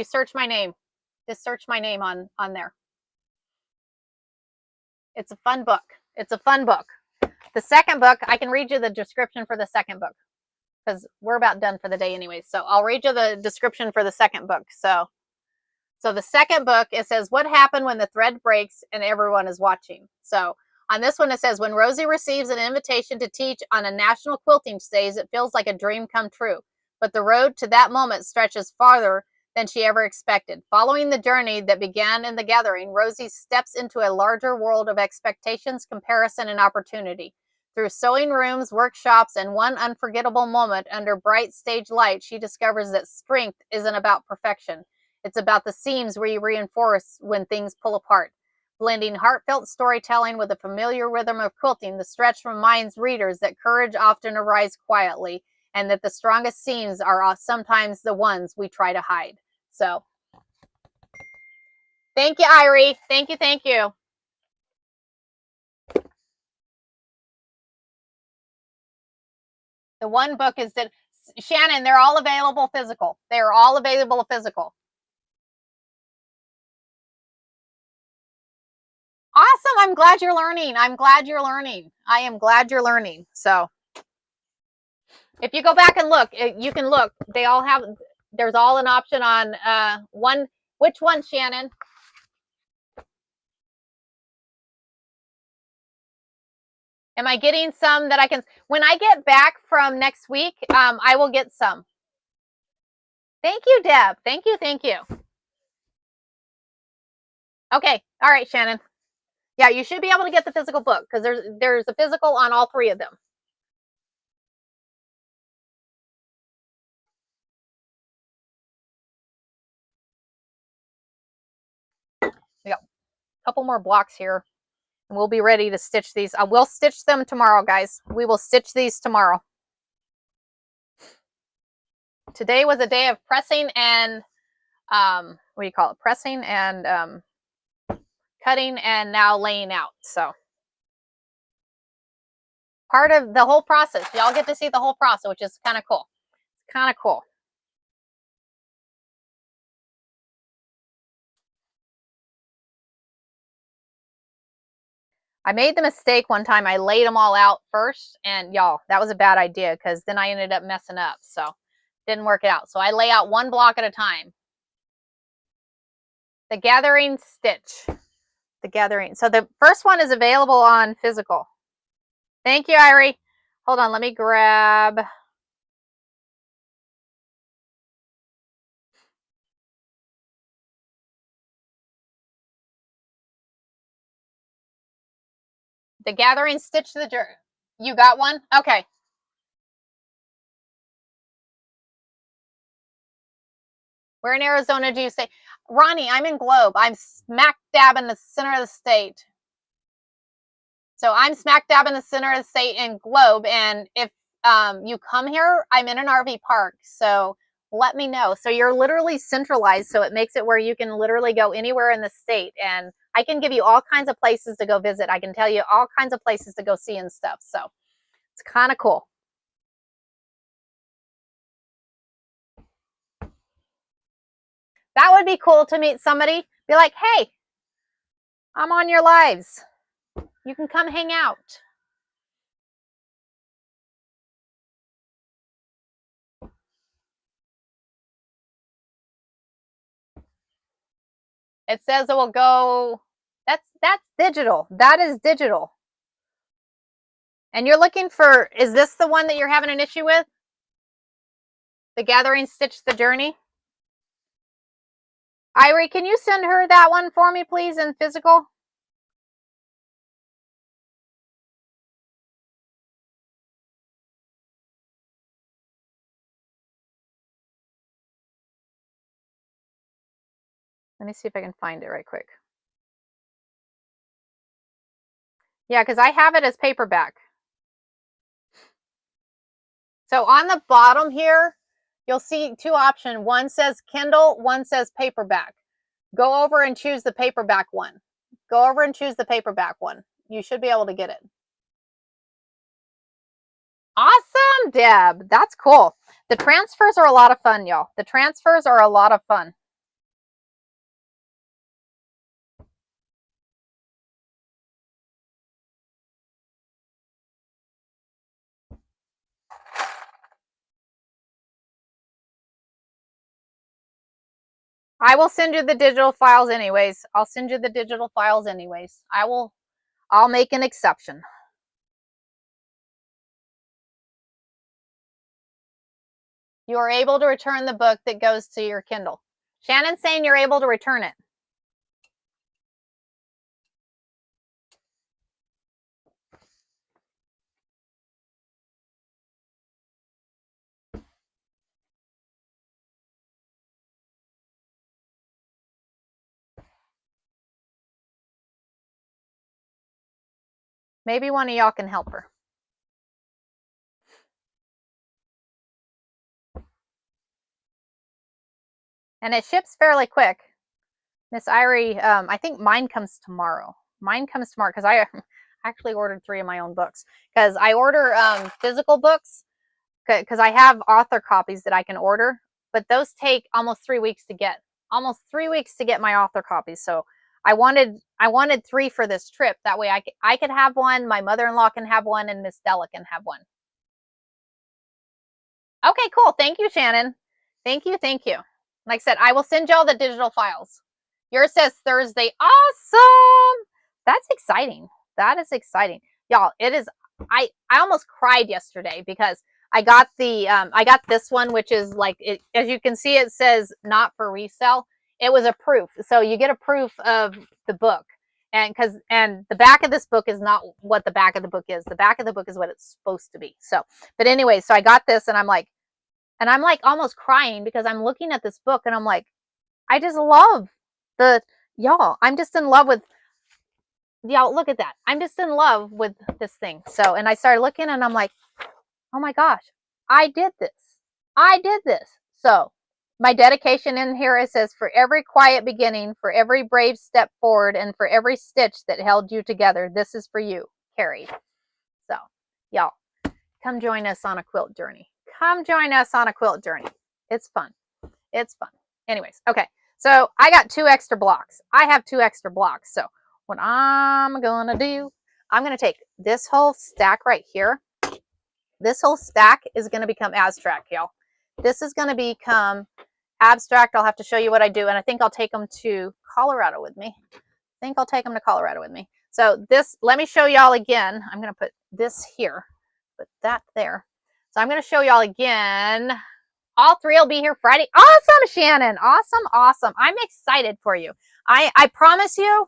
search my name, just search my name on there. It's a fun book. It's a fun book. The second book, I can read you the description for the second book because we're about done for the day anyway. So I'll read you the description for the second book. So the second book, it says, what happened when the thread breaks and everyone is watching? So on this one, it says, when Rosie receives an invitation to teach on a national quilting stage, it feels like a dream come true. But the road to that moment stretches farther than she ever expected. Following the journey that began in the Gathering, Rosie steps into a larger world of expectations, comparison, and opportunity. Through sewing rooms, workshops, and one unforgettable moment under bright stage light, she discovers that strength isn't about perfection. It's about the seams where you reinforce when things pull apart. Blending heartfelt storytelling with a familiar rhythm of quilting, The Stretch reminds readers that courage often arrives quietly and that the strongest seams are sometimes the ones we try to hide. So, thank you, Irie. Thank you, thank you. The one book is that, Shannon, they're all available physical. They're all available physical. Awesome. I'm glad you're learning. I'm glad you're learning. I am glad you're learning. So if you go back and look, you can look. They all have, there's all an option on one. Which one, Shannon? Am I getting some that I can, when I get back from next week, I will get some. Thank you, Deb. Thank you, thank you. Okay. All right, Shannon. Yeah, you should be able to get the physical book because there's a physical on all 3 of them. Yeah. couple more blocks here, and we'll be ready to stitch these. I will stitch them tomorrow, guys. We will stitch these tomorrow. Today was a day of pressing and what do you call it? Pressing and cutting, and now laying out. So part of the whole process. Y'all get to see the whole process, which is kind of cool. Kind of cool. I made the mistake one time. I laid them all out first, and y'all, that was a bad idea because then I ended up messing up. So didn't work out. So I lay out one block at a time. The gathering stitch. The gathering. So the first one is available on physical. Thank you, Irie. Hold on, let me grab. The gathering stitch the journey. You got one? Okay. Where in Arizona do you stay? Ronnie, I'm in Globe. I'm smack dab in the center of the state. So I'm smack dab in the center of the state in Globe. And if you come here, I'm in an RV park. So let me know. So you're literally centralized. So it makes it where you can literally go anywhere in the state. And I can give you all kinds of places to go visit. I can tell you all kinds of places to go see and stuff. So it's kind of cool. That would be cool to meet somebody. Be like, hey, I'm on your lives. You can come hang out. It says it will go. That's digital. That is digital. And you're looking for, is this the one that you're having an issue with? The Gathering Stitch the Journey? Irie, can you send her that one for me, please, in physical? Let me see if I can find it right quick. Yeah, because I have it as paperback. So on the bottom here, you'll see two options. One says Kindle, one says paperback. Go over and choose the paperback one. Go over and choose the paperback one. You should be able to get it. Awesome, Deb. That's cool. The transfers are a lot of fun, y'all. The transfers are a lot of fun. I will send you the digital files anyways. I'll send you the digital files anyways. I'll make an exception. You are able to return the book that goes to your Kindle. Shannon's saying you're able to return it. Maybe one of y'all can help her. And it ships fairly quick. Miss Irie, I think mine comes tomorrow. Mine comes tomorrow because I actually ordered 3 of my own books. Because I order physical books because I have author copies that I can order. But those take almost 3 weeks to get. Almost 3 weeks to get my author copies. So I wanted 3 for this trip. That way I could have one, my mother-in-law can have one, and Miss Della can have one. Okay, cool. Thank you, Shannon. Thank you, thank you. Like I said, I will send y'all the digital files. Yours says Thursday. Awesome. That's exciting. That is exciting. Y'all, it is, I almost cried yesterday because I got the, I got this one, which is like, it, as you can see, it says not for resale. It was a proof. So you get a proof of the book. And the back of this book is not what the back of the book is. The back of the book is what it's supposed to be. So, but anyway, so I got this and I'm like almost crying because I'm looking at this book and I'm like, I just love y'all. I'm just in love with y'all, look at that. I'm just in love with this thing. So, and I started looking and I'm like, oh my gosh, I did this. I did this. So my dedication in here, it says, for every quiet beginning, for every brave step forward, and for every stitch that held you together, this is for you, Carrie. So y'all, come join us on a quilt journey. Come join us on a quilt journey. It's fun. It's fun. Anyways, okay. So I got 2 extra blocks. I have 2 extra blocks. So what I'm going to do, I'm going to take this whole stack right here. This whole stack is going to become abstract, y'all. This is going to become abstract. I'll have to show you what I do. And I think I'll take them to Colorado with me. I think I'll take them to Colorado with me. So this, let me show y'all again. I'm going to put this here, put that there. So I'm going to show y'all again. All 3 will be here Friday. Awesome, Shannon. Awesome, awesome. I'm excited for you. I promise you,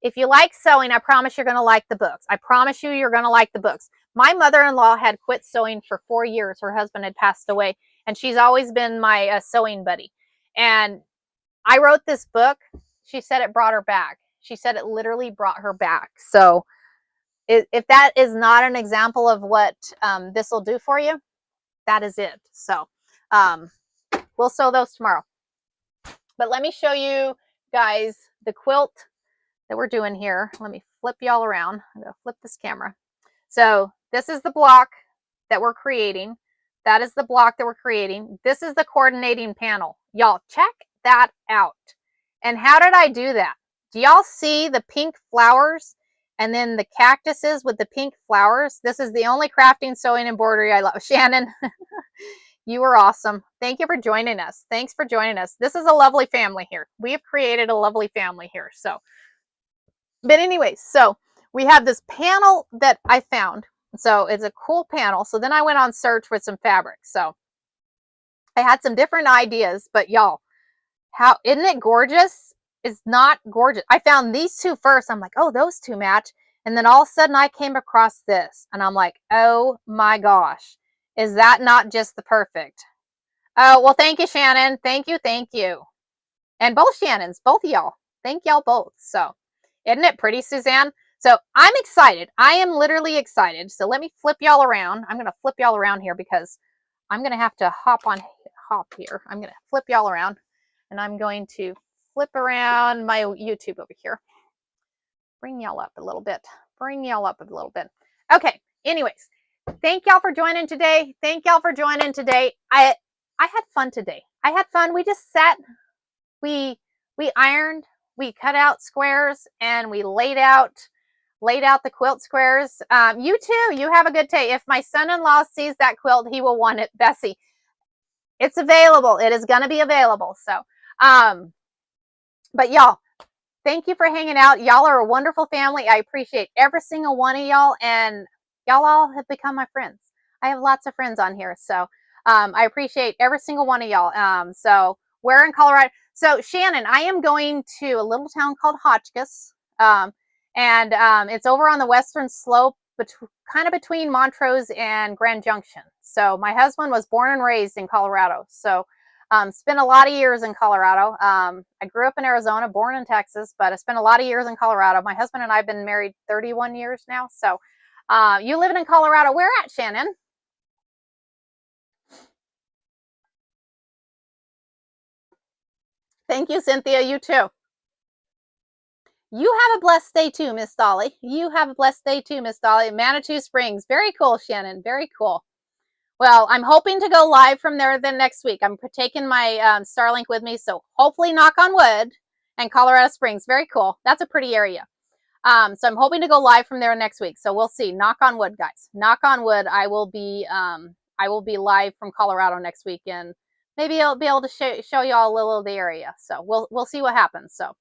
if you like sewing, I promise you're going to like the books. I promise you, you're going to like the books. My mother-in-law had quit sewing for 4 years. Her husband had passed away, and she's always been my sewing buddy. And I wrote this book. She said it brought her back. She said it literally brought her back. So if that is not an example of what this will do for you, that is it. So we'll sew those tomorrow. But let me show you guys the quilt that we're doing here. Let me flip y'all around. I'm going to flip this camera. So this is the block that we're creating. That is the block that we're creating. This is the coordinating panel. Y'all, check that out. And how did I do that? Do y'all see the pink flowers and then the cactuses with the pink flowers? This is the only crafting, sewing, embroidery I love. Shannon, you are awesome. Thank you for joining us. Thanks for joining us. This is a lovely family here. We have created a lovely family here. So, but anyways, so we have this panel that I found. So it's a cool panel. So then I went on search with some fabric. So I had some different ideas, but y'all, how, isn't it gorgeous? It's not gorgeous. I found these 2 first. I'm like, oh, those 2 match. And then all of a sudden I came across this and I'm like, oh my gosh, is that not just the perfect? Oh, well, thank you, Shannon. Thank you. Thank you. And both Shannons, both of y'all. Thank y'all both. So isn't it pretty, Suzanne? So I'm excited. I am literally excited. So let me flip y'all around. I'm going to flip y'all around here because I'm going to have to hop here. I'm going to flip y'all around and I'm going to flip around my YouTube over here. Bring y'all up a little bit. Bring y'all up a little bit. Okay. Anyways, thank y'all for joining today. Thank y'all for joining today. I had fun today. I had fun. We just sat, we ironed, we cut out squares, and we laid out the quilt squares. You too, you have a good day. If my son-in-law sees that quilt, he will want it. Bessie, it's available. It is going to be available. So, but y'all, thank you for hanging out. Y'all are a wonderful family. I appreciate every single one of y'all, and y'all all have become my friends. I have lots of friends on here. So, I appreciate every single one of y'all. So we're in Colorado. So Shannon, I am going to a little town called Hotchkiss. It's over on the western slope, kind of between Montrose and Grand Junction. So my husband was born and raised in Colorado. So spent a lot of years in Colorado. I grew up in Arizona, born in Texas, but I spent a lot of years in Colorado. My husband and I have been married 31 years now. So you living in Colorado. Where at, Shannon? Thank you, Cynthia. You too. You have a blessed day too, Miss Dolly. You have a blessed day too, Miss Dolly. Manitou Springs. Very cool, Shannon. Very cool. Well, I'm hoping to go live from there then next week. I'm taking my Starlink with me, so hopefully, knock on wood, and Colorado Springs. Very cool. That's a pretty area. So I'm hoping to go live from there next week. So we'll see. Knock on wood, guys. Knock on wood. I will be live from Colorado next week, and maybe I'll be able to show you all a little of the area. So we'll see what happens. So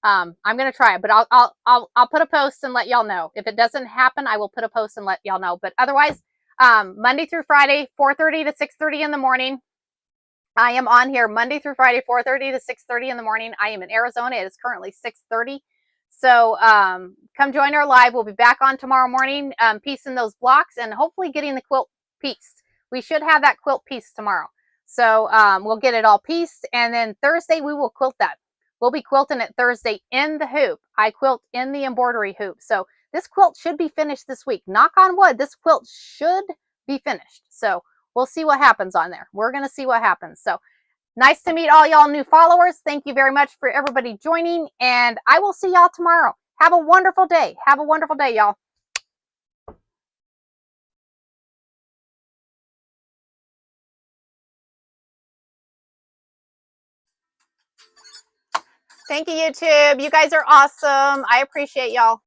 I'm gonna try it, but I'll put a post and let y'all know. If it doesn't happen, I will put a post and let y'all know. But otherwise, Monday through Friday, 4:30 to 6:30 in the morning. I am on here Monday through Friday, 4:30 to 6:30 in the morning. I am in Arizona. It is currently 6:30. So come join our live. We'll be back on tomorrow morning, piecing those blocks and hopefully getting the quilt pieced. We should have that quilt pieced tomorrow. So we'll get it all pieced. And then Thursday, we will quilt that. we'll be quilting it Thursday in the hoop. I quilt in the embroidery hoop. So this quilt should be finished this week. Knock on wood, this quilt should be finished. So we'll see what happens on there. We're going to see what happens. So nice to meet all y'all new followers. Thank you very much for everybody joining, and I will see y'all tomorrow. Have a wonderful day. Have a wonderful day, y'all. Thank you, YouTube. You guys are awesome. I appreciate y'all.